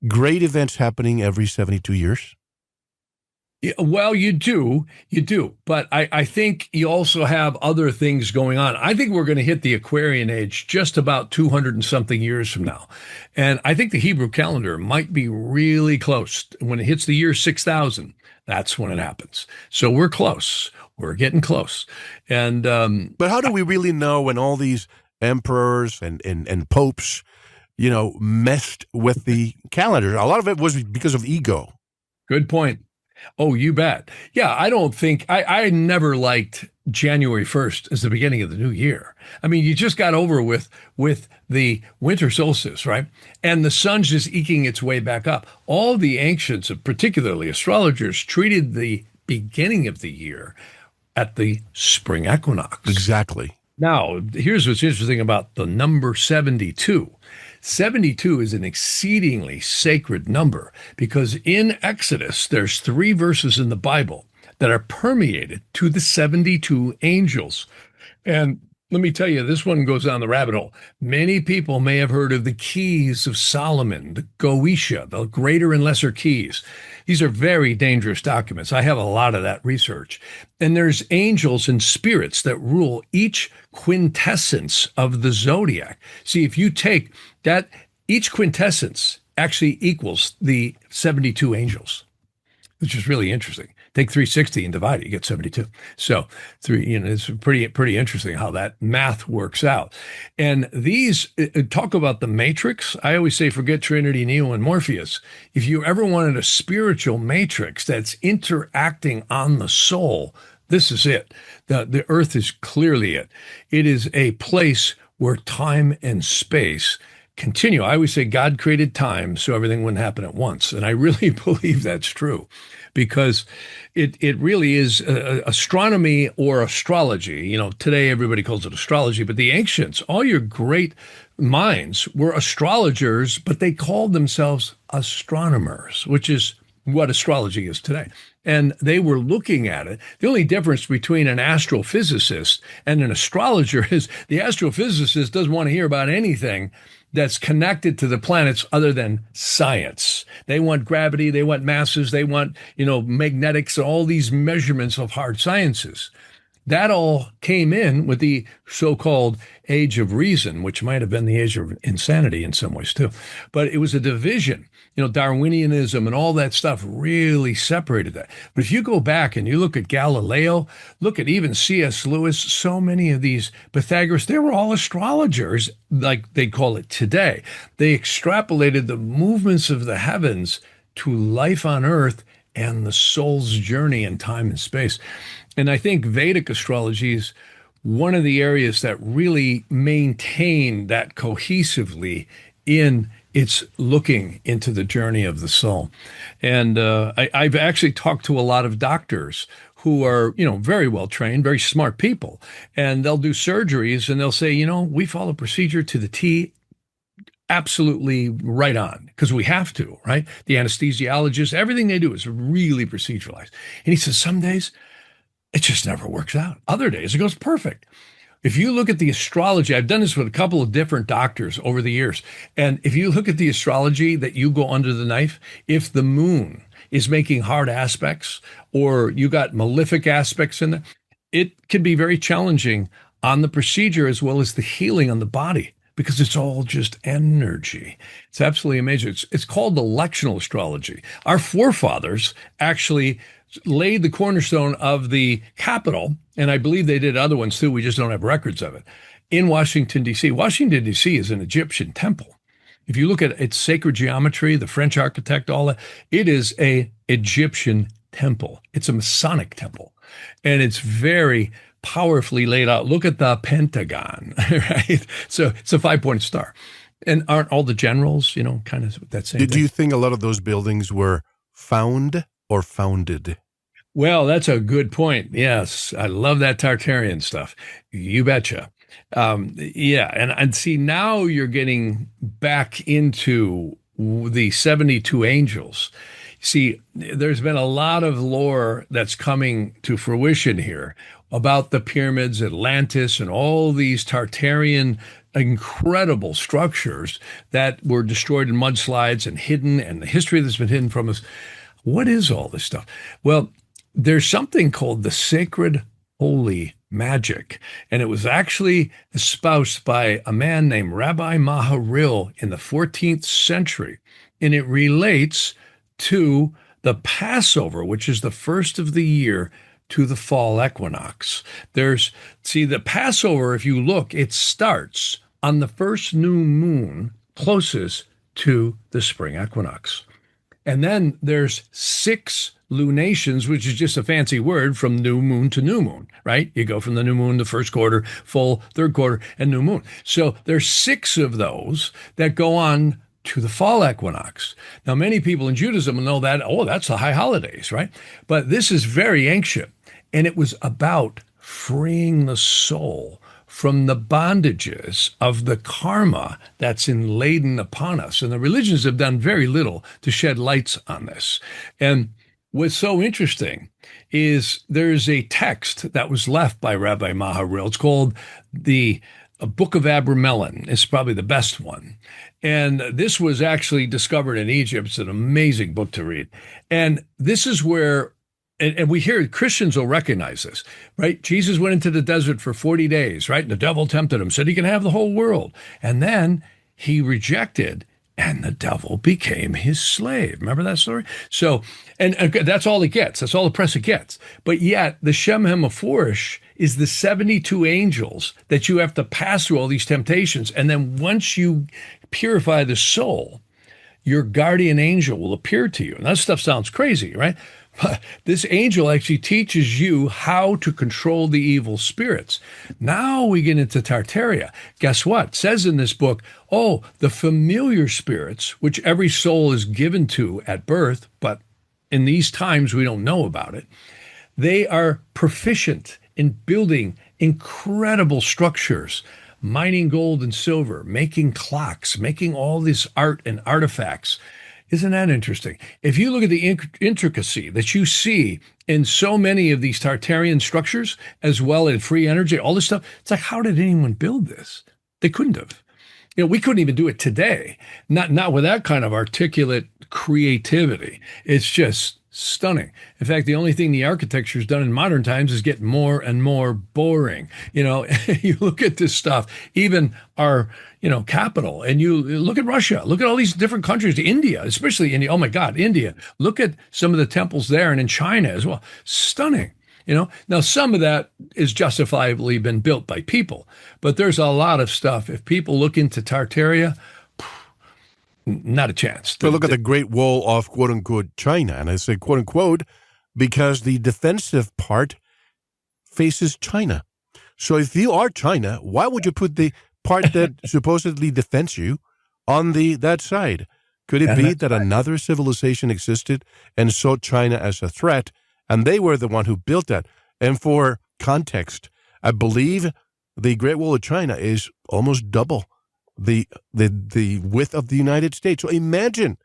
great events happening every 72 years? Yeah, well, you do. But I think you also have other things going on. I think we're going to hit the Aquarian age just about 200 and something years from now. And I think the Hebrew calendar might be really close. When it hits the year 6,000, that's when it happens. So we're close. We're getting close. And but how do we really know when all these emperors and popes, messed with the calendar? A lot of it was because of ego. Good point. Oh, you bet. Yeah, I don't think I never liked January 1st as the beginning of the new year. I mean, you just got over with the winter solstice, right? And the sun's just eking its way back up. All the ancients, particularly astrologers, treated the beginning of the year at the spring equinox. Exactly. Now, here's what's interesting about the number 72. 72 is an exceedingly sacred number because in Exodus, there's 3 verses in the Bible that are permeated to the 72 angels. And let me tell you, this one goes down the rabbit hole. Many people may have heard of the keys of Solomon, the Goetia, the greater and lesser keys. These are very dangerous documents. I have a lot of that research. And there's angels and spirits that rule each quintessence of the zodiac. See, if you take that, each quintessence actually equals the 72 angels, which is really interesting. Take 360 and divide it, you get 72. So it's pretty interesting how that math works out. And these talk about the matrix. I always say, forget Trinity, Neo, and Morpheus. If you ever wanted a spiritual matrix that's interacting on the soul, this is it. The earth is clearly it. It is a place where time and space continue. I always say God created time so everything wouldn't happen at once. And I really believe that's true because it really is astronomy or astrology. Today everybody calls it astrology, but the ancients, all your great minds were astrologers, but they called themselves astronomers, which is what astrology is today. And they were looking at it. The only difference between an astrophysicist and an astrologer is the astrophysicist doesn't want to hear about anything that's connected to the planets other than science. They want gravity, they want masses, they want, magnetics, all these measurements of hard sciences. that all came in with the so-called age of reason, which might have been the age of insanity in some ways too. But it was a division. Darwinianism and all that stuff really separated that. But if you go back and you look at Galileo, look at even C.S. Lewis, so many of these Pythagoras, they were all astrologers, like they call it today. They extrapolated the movements of the heavens to life on Earth and the soul's journey in time and space. And I think Vedic astrology is one of the areas that really maintain that cohesively in its looking into the journey of the soul. And I've actually talked to a lot of doctors who are, very well trained, very smart people, and they'll do surgeries and they'll say, we follow procedure to the T, absolutely right on, because we have to, right? The anesthesiologist, everything they do is really proceduralized. And he says, some days it just never works out. Other days it goes perfect. If you look at the astrology, I've done this with a couple of different doctors over the years. And if you look at the astrology that you go under the knife, if the moon is making hard aspects or you got malefic aspects in there, it can be very challenging on the procedure as well as the healing on the body, because it's all just energy. It's absolutely amazing. It's called electional astrology. Our forefathers actually laid the cornerstone of the Capitol, and I believe they did other ones too. We just don't have records of it, in Washington, D.C. Washington, D.C. is an Egyptian temple. If you look at its sacred geometry, the French architect, all that, it is a Egyptian temple. It's a Masonic temple, and it's very powerfully laid out. Look at the Pentagon, right? So it's a 5-point star. And aren't all the generals, kind of that same thing? Do you think a lot of those buildings were found or founded? Well, that's a good point. Yes, I love that Tartarian stuff. You betcha. Yeah, and see, now you're getting back into the 72 angels. See, there's been a lot of lore that's coming to fruition here about the pyramids, Atlantis, and all these Tartarian incredible structures that were destroyed in mudslides and hidden, and the history that's been hidden from us. What is all this stuff? Well, there's something called the sacred holy magic, and it was actually espoused by a man named Rabbi Maharil in the 14th century, and it relates to the Passover, which is the first of the year, to the fall equinox. The Passover, if you look, it starts on the first new moon closest to the spring equinox. And then there's 6 lunations, which is just a fancy word from new moon to new moon, right? You go from the new moon to first quarter, full, third quarter, and new moon. So there's 6 of those that go on to the fall equinox. Now, many people in Judaism know that, that's the high holidays, right? But this is very ancient, and it was about freeing the soul from the bondages of the karma that's laden upon us. And the religions have done very little to shed lights on this. And what's so interesting is there's a text that was left by Rabbi Maharil. It's called the Book of Abramelin. It's probably the best one. And this was actually discovered in Egypt. It's an amazing book to read. And this is where, and we hear Christians will recognize this, right? Jesus went into the desert for 40 days, right? And the devil tempted him, said he can have the whole world. And then he rejected, and the devil became his slave. Remember that story? So, and that's all it gets. That's all the press it gets. But yet, the Shem HaMephorish is the 72 angels that you have to pass through all these temptations. And then once you purify the soul, your guardian angel will appear to you. And that stuff sounds crazy, right? But this angel actually teaches you how to control the evil spirits. Now we get into Tartaria. Guess what? It says in this book, the familiar spirits, which every soul is given to at birth, but in these times we don't know about it, they are proficient in building incredible structures, mining gold and silver, making clocks, making all this art and artifacts. Isn't that interesting? If you look at the intricacy that you see in so many of these Tartarian structures, as well as free energy, all this stuff, it's like, how did anyone build this? They couldn't have. We couldn't even do it today. Not with that kind of articulate creativity. It's just stunning. In fact, the only thing the architecture's done in modern times is get more and more boring. You look at this stuff, even our, capital, and you look at Russia, look at all these different countries, India, especially India. Oh my God, India. Look at some of the temples there and in China as well. Stunning. Now some of that is justifiably been built by people, but there's a lot of stuff. If people look into Tartaria, not a chance. So look at the Great Wall of quote unquote China. And I say quote unquote because the defensive part faces China. So if you are China, why would you put the part that supposedly defends you on that side? Could it be that another civilization existed and saw China as a threat, and they were the one who built that? And for context, I believe the Great Wall of China is almost double the width of the United States. So imagine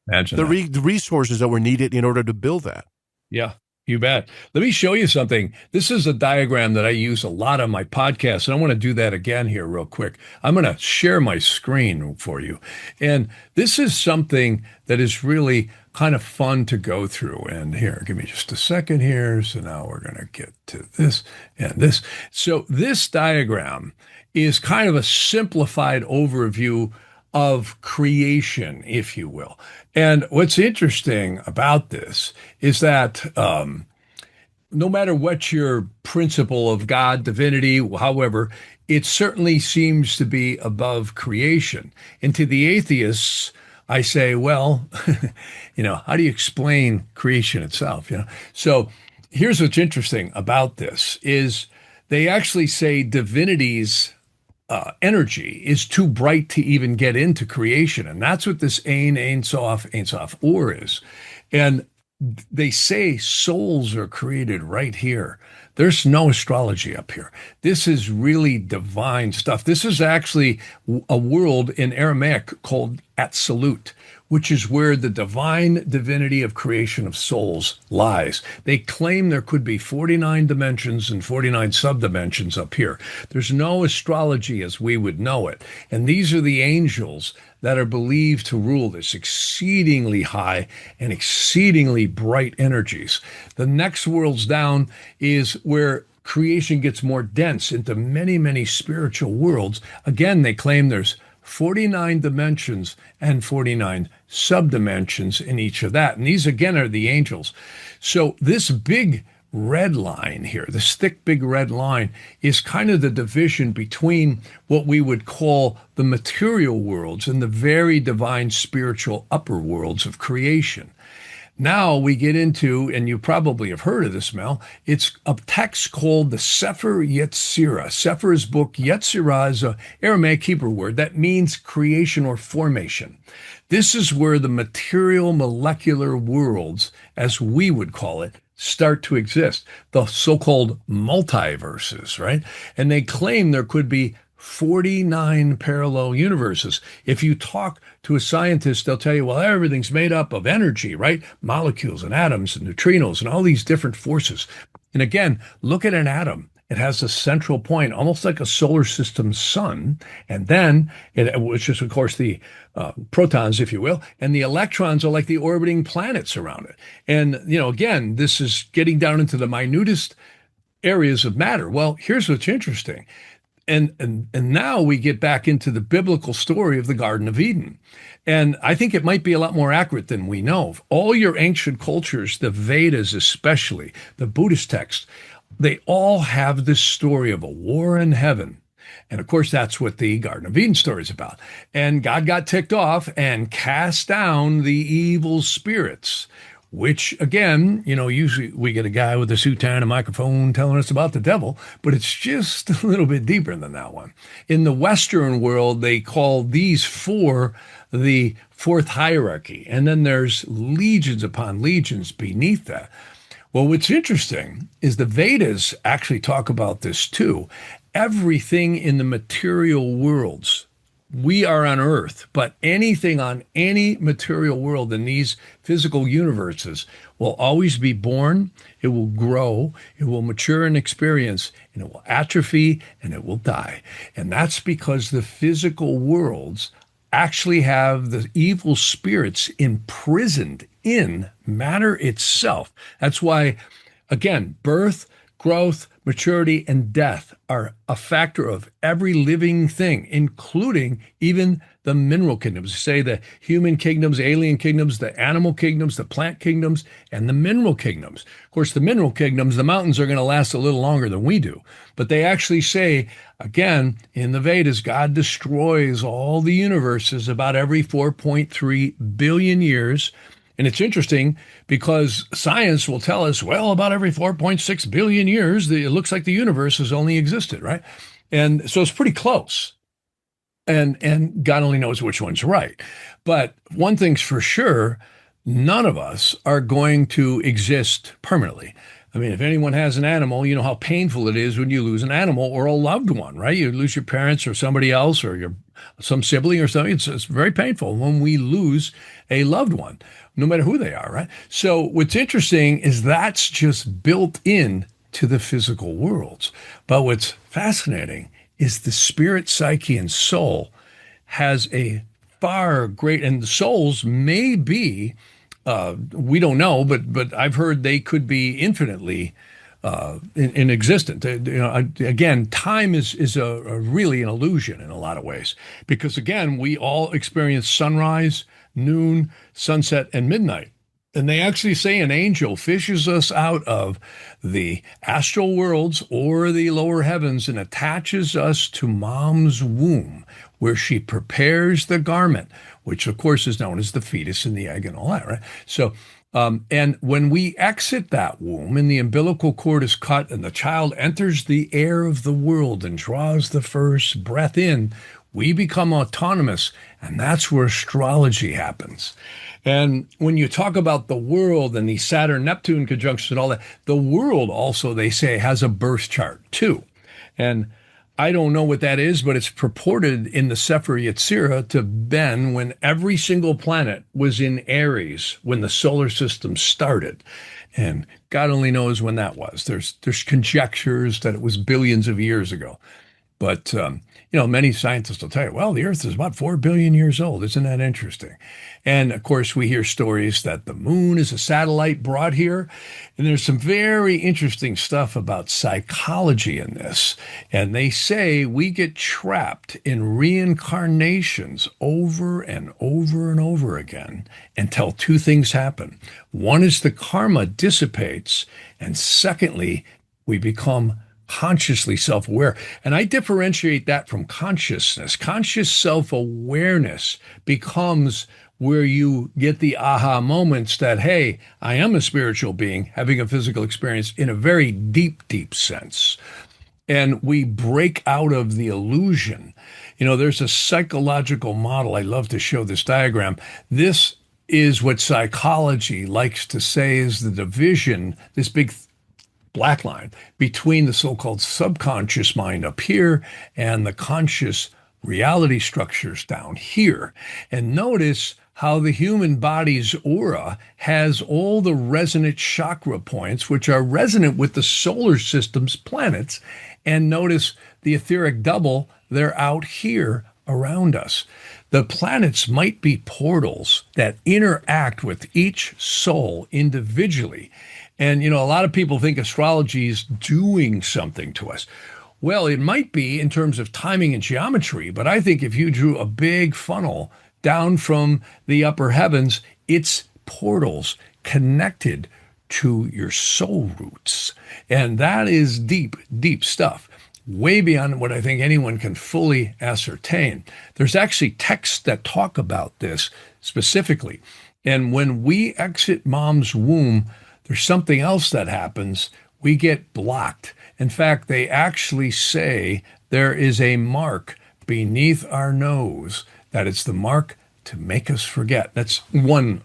the resources that were needed in order to build that. Yeah, you bet. Let me show you something. This is a diagram that I use a lot on my podcast, and I want to do that again here real quick. I'm going to share my screen for you. And this is something that is really kind of fun to go through. And here, give me just a second here. So now we're going to get to this and this. So this diagram is kind of a simplified overview of creation, if you will. And what's interesting about this is that no matter what your principle of God, divinity, however, it certainly seems to be above creation. And to the atheists, I say, well, how do you explain creation itself? So here's what's interesting about this is they actually say divinity's energy is too bright to even get into creation. And that's what this Ein Sof Or is. And they say souls are created right here. There's no astrology up here. This is really divine stuff. This is actually a world in Aramaic called Absolute, which is where the divine divinity of creation of souls lies. They claim there could be 49 dimensions and 49 subdimensions up here. There's no astrology as we would know it. And these are the angels that are believed to rule this exceedingly high and exceedingly bright energies. The next worlds down is where creation gets more dense into many, many spiritual worlds. Again, they claim there's 49 dimensions and 49 subdimensions in each of that. And these, again, are the angels. So this big red line here, this thick, big red line, is kind of the division between what we would call the material worlds and the very divine spiritual upper worlds of creation. Now we get into, and you probably have heard of this, Mel, it's a text called the Sefer Yetzirah. Sefer's book, Yetzirah is an Aramaic Hebrew word that means creation or formation. This is where the material molecular worlds, as we would call it, start to exist, the so-called multiverses, right? And they claim there could be 49 parallel universes. If you talk to a scientist, they'll tell you, well, everything's made up of energy, right? Molecules and atoms and neutrinos and all these different forces. And again, look at an atom. It has a central point, almost like a solar system sun. And then, which is, of course, the protons, if you will, and the electrons are like the orbiting planets around it. And, again, this is getting down into the minutest areas of matter. Well, here's what's interesting. And now we get back into the biblical story of the Garden of Eden. And I think it might be a lot more accurate than we know. All your ancient cultures, the Vedas especially, the Buddhist texts, they all have this story of a war in heaven. And of course, that's what the Garden of Eden story is about. And God got ticked off and cast down the evil spirits, which, again, usually we get a guy with a suit tie and a microphone telling us about the devil, but it's just a little bit deeper than that one. In the Western world, they call these four the fourth hierarchy, and then there's legions upon legions beneath that. Well, what's interesting is the Vedas actually talk about this too. Everything in the material worlds, we are on Earth, but anything on any material world in these physical universes will always be born, it will grow, it will mature in experience, and it will atrophy, and it will die. And that's because the physical worlds actually have the evil spirits imprisoned in matter itself. That's why, again, birth, growth, maturity, and death are a factor of every living thing, including even the mineral kingdoms. Say the human kingdoms, alien kingdoms, the animal kingdoms, the plant kingdoms, and the mineral kingdoms. Of course, the mineral kingdoms, the mountains are going to last a little longer than we do. But they actually say, again, in the Vedas, God destroys all the universes about every 4.3 billion years. And it's interesting because science will tell us, well, about every 4.6 billion years, it looks like the universe has only existed, right? And so it's pretty close. And God only knows which one's right. But one thing's for sure, none of us are going to exist permanently. I mean, if anyone has an animal, you know how painful it is when you lose an animal or a loved one, right? You lose your parents or somebody else or some sibling or something. It's very painful when we lose a loved one, no matter who they are, right? So what's interesting is that's just built in to the physical worlds. But what's fascinating is the spirit, psyche, and soul has a far great, and the souls may be, we don't know, but I've heard they could be infinitely in existence. Again, time is a really an illusion in a lot of ways, because again, we all experience sunrise, noon, sunset, and midnight. And they actually say an angel fishes us out of the astral worlds or the lower heavens and attaches us to mom's womb, where she prepares the garment, which of course is known as the fetus and the egg and all that, right? So, and when we exit that womb and the umbilical cord is cut and the child enters the air of the world and draws the first breath in, we become autonomous, and that's where astrology happens. And when you talk about the world and the Saturn-Neptune conjunction and all that, the world also, they say, has a birth chart too. And I don't know what that is, but it's purported in the Sefer Yetzirah to been when every single planet was in Aries when the solar system started. And God only knows when that was. There's conjectures that it was billions of years ago. But, many scientists will tell you, well, the Earth is about 4 billion years old. Isn't that interesting? And, of course, we hear stories that the moon is a satellite brought here. And there's some very interesting stuff about psychology in this. And they say we get trapped in reincarnations over and over and over again until two things happen. One is the karma dissipates. And secondly, we become consciously self-aware. And I differentiate that from consciousness. Conscious self-awareness becomes where you get the aha moments that, hey, I am a spiritual being having a physical experience in a very deep, deep sense. And we break out of the illusion. There's a psychological model. I love to show this diagram. This is what psychology likes to say is the division, this big black line between the so-called subconscious mind up here and the conscious reality structures down here. And notice how the human body's aura has all the resonant chakra points, which are resonant with the solar system's planets. And notice the etheric double, they're out here around us. The planets might be portals that interact with each soul individually. And, a lot of people think astrology is doing something to us. Well, it might be in terms of timing and geometry, but I think if you drew a big funnel down from the upper heavens, it's portals connected to your soul roots. And that is deep, deep stuff, way beyond what I think anyone can fully ascertain. There's actually texts that talk about this specifically. And when we exit mom's womb, there's something else that happens. We get blocked. In fact, they actually say there is a mark beneath our nose, that it's the mark to make us forget. That's one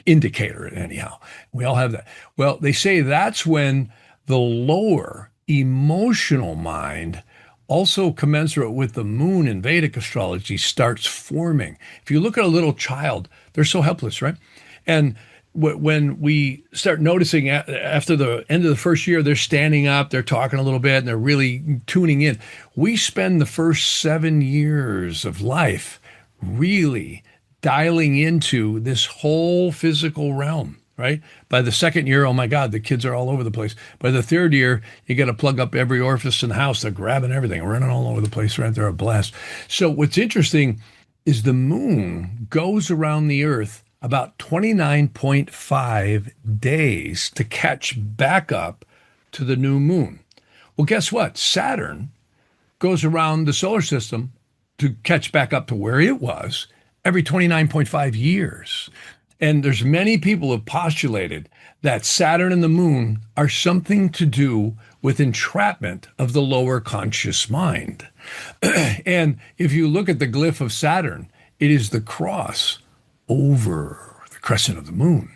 indicator, anyhow. We all have that. Well, they say that's when the lower emotional mind, also commensurate with the moon in Vedic astrology, starts forming. If you look at a little child, they're so helpless, right? And when we start noticing after the end of the first year, they're standing up, they're talking a little bit, and they're really tuning in. We spend the first 7 years of life really dialing into this whole physical realm, right? By the second year, oh my God, the kids are all over the place. By the third year, you got to plug up every orifice in the house. They're grabbing everything, running all over the place, right? They're a blast. So what's interesting is the moon goes around the Earth about 29.5 days to catch back up to the new moon. Well, guess what? Saturn goes around the solar system to catch back up to where it was every 29.5 years. And there's many people who have postulated that Saturn and the moon are something to do with entrapment of the lower conscious mind. And if you look at the glyph of Saturn, it is the cross over the crescent of the moon.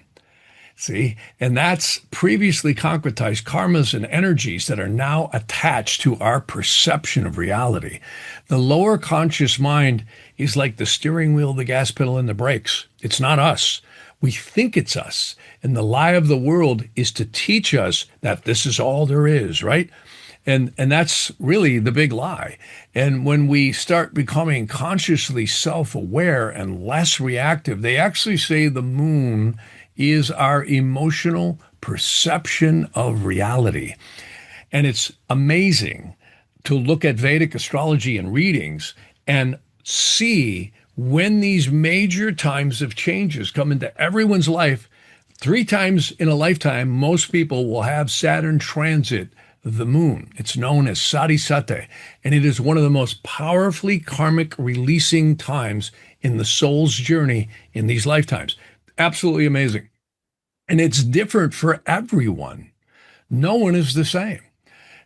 See, and that's previously concretized karmas and energies that are now attached to our perception of reality. The lower conscious mind is like the steering wheel, the gas pedal, and the brakes. It's not us. We think it's us. And the lie of the world is to teach us that this is all there is, right? And that's really the big lie. And when we start becoming consciously self-aware and less reactive, they actually say the moon is our emotional perception of reality. And it's amazing to look at Vedic astrology and readings and see when these major times of changes come into everyone's life. 3 times in a lifetime, most people will have Saturn transit the moon. It's known as Sadhisate, and it is one of the most powerfully karmic releasing times in the soul's journey in these lifetimes. Absolutely amazing. And it's different for everyone. No one is the same.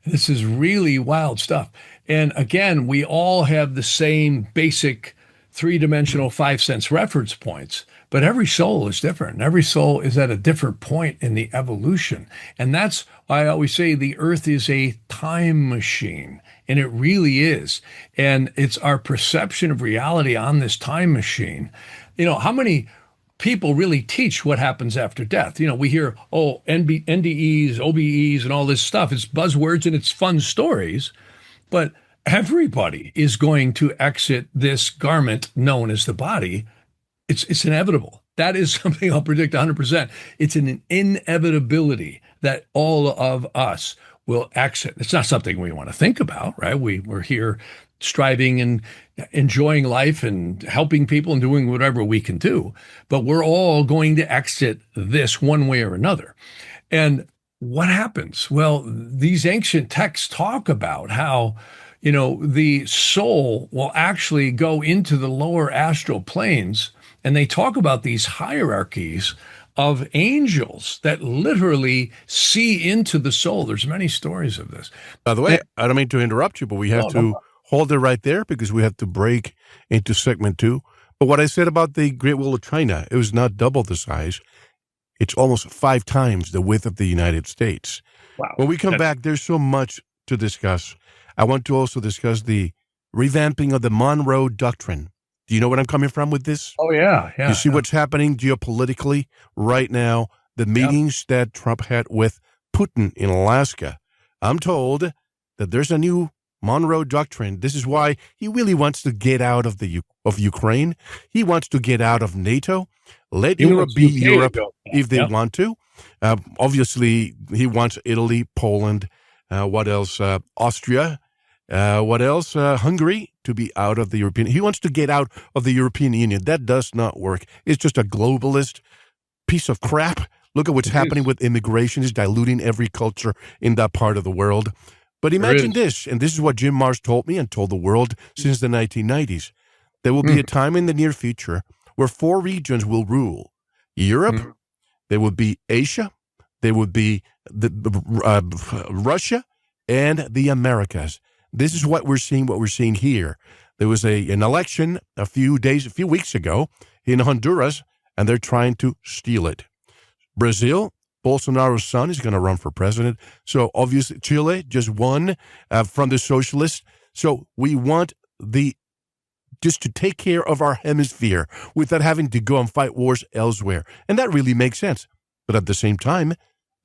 This is really wild stuff. And again, we all have the same basic 3-dimensional 5-sense reference points, but every soul is different. Every soul is at a different point in the evolution. And that's why I always say the Earth is a time machine, and it really is. And it's our perception of reality on this time machine. You know, how many people really teach what happens after death? You know, we hear, NDEs, OBEs, and all this stuff. It's buzzwords and it's fun stories, but everybody is going to exit this garment known as the body. It's inevitable. That is something I'll predict 100%. It's an inevitability that all of us will exit. It's not something we want to think about, right? We're here striving and enjoying life and helping people and doing whatever we can do. But we're all going to exit this one way or another. And what happens? Well, these ancient texts talk about how, you know, the soul will actually go into the lower astral planes, and they talk about these hierarchies of angels that literally see into the soul. There's many stories of this. By the way, I don't mean to interrupt you, but we have to hold it right there because we have to break into segment 2. But what I said about the Great Wall of China, it was not double the size. It's almost 5 times the width of the United States. Wow. When we come back, there's so much to discuss. I want to also discuss the revamping of the Monroe Doctrine. Do you know where I'm coming from with this? Oh, yeah. You see what's happening geopolitically right now, the meetings that Trump had with Putin in Alaska. I'm told that there's a new Monroe Doctrine. This is why he really wants to get out of Ukraine. He wants to get out of NATO. Let Europe be Europe if they want to. Obviously, he wants Italy, Poland, what else? Austria. What else? Hungary to be out of the European. He wants to get out of the European Union. That does not work. It's just a globalist piece of crap. Look at what's happening with immigration. It's diluting every culture in that part of the world. But imagine this, and this is what Jim Marrs told me and told the world since the 1990s. There will be a time in the near future where 4 regions will rule. Europe, there would be Asia, there would be Russia, and the Americas. This is what we're seeing here. There was an election a few weeks ago in Honduras, and they're trying to steal it. Brazil, Bolsonaro's son is going to run for president. So obviously Chile just won from the socialists. So we want just to take care of our hemisphere without having to go and fight wars elsewhere. And that really makes sense. But at the same time,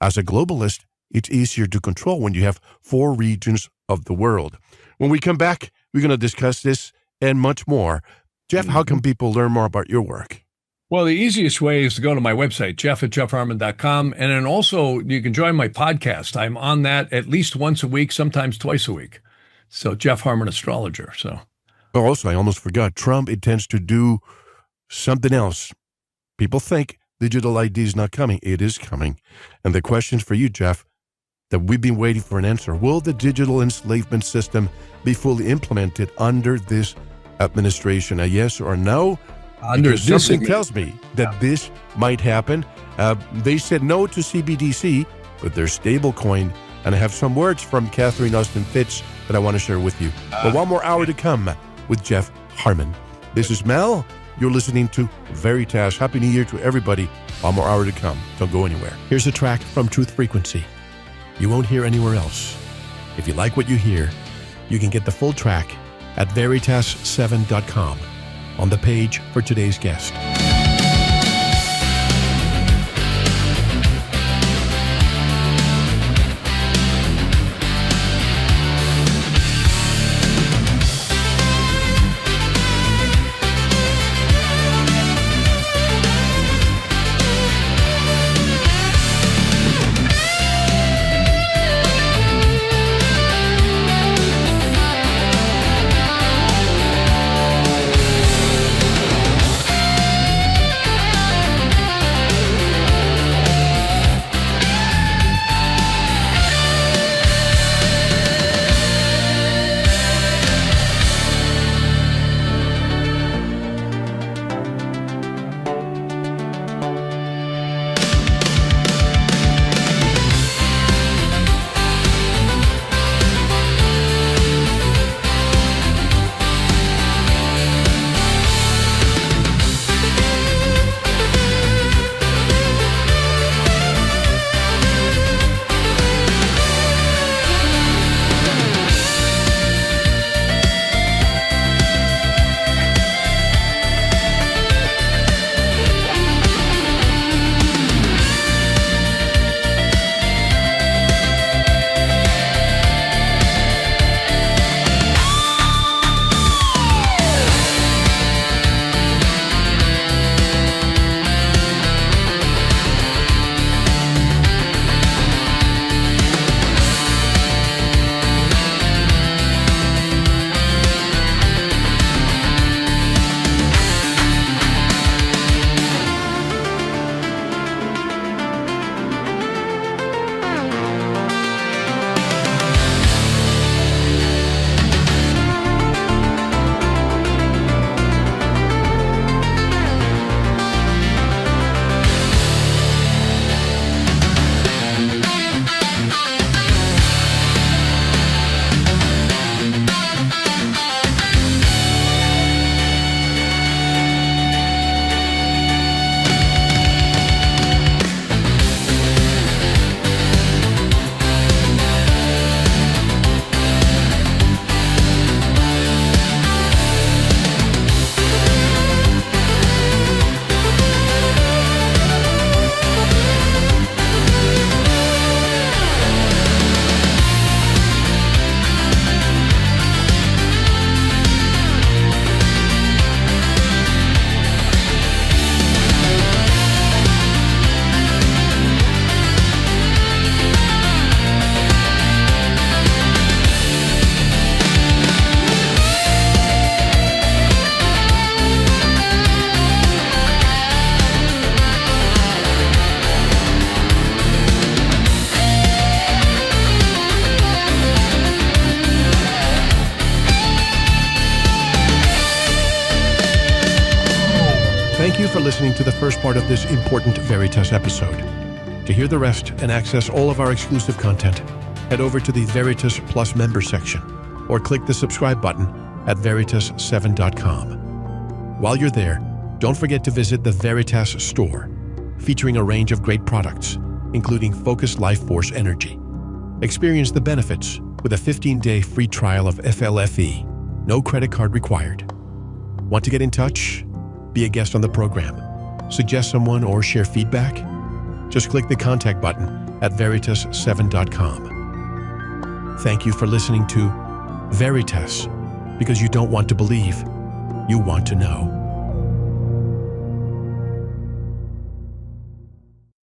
as a globalist, it's easier to control when you have 4 regions of the world. When we come back, we're going to discuss this and much more. Jeff, how can people learn more about your work? Well, the easiest way is to go to my website, jeff@jeffharman.com. And then also you can join my podcast. I'm on that at least once a week, sometimes twice a week. So Jeff Harman Astrologer. So Also, I almost forgot, Trump intends to do something else. People think digital ID is not coming. It is coming. And the question's for you, Jeff, that we've been waiting for an answer. Will the digital enslavement system be fully implemented under this administration? A yes or no? Because something tells me that this might happen. They said no to CBDC, but they're stablecoin. And I have some words from Catherine Austin Fitz that I want to share with you. But one more hour to come with Jeff Harman. This is Mel. You're listening to VERITAS. Happy New Year to everybody. One more hour to come. Don't go anywhere. Here's a track from Truth Frequency. You won't hear anywhere else. If you like what you hear, you can get the full track at VERITAS7.com on the page for today's guest. Thank you for listening to the first part of this important Veritas episode. To hear the rest and access all of our exclusive content, head over to the Veritas Plus member section or click the subscribe button at veritas7.com. While you're there, don't forget to visit the Veritas store, featuring a range of great products, including Focus Life Force Energy. Experience the benefits with a 15-day free trial of FLFE. No credit card required. Want to get in touch? Be a guest on the program? Suggest someone or share feedback? Just click the contact button at veritas7.com. Thank you for listening to Veritas, because you don't want to believe, you want to know.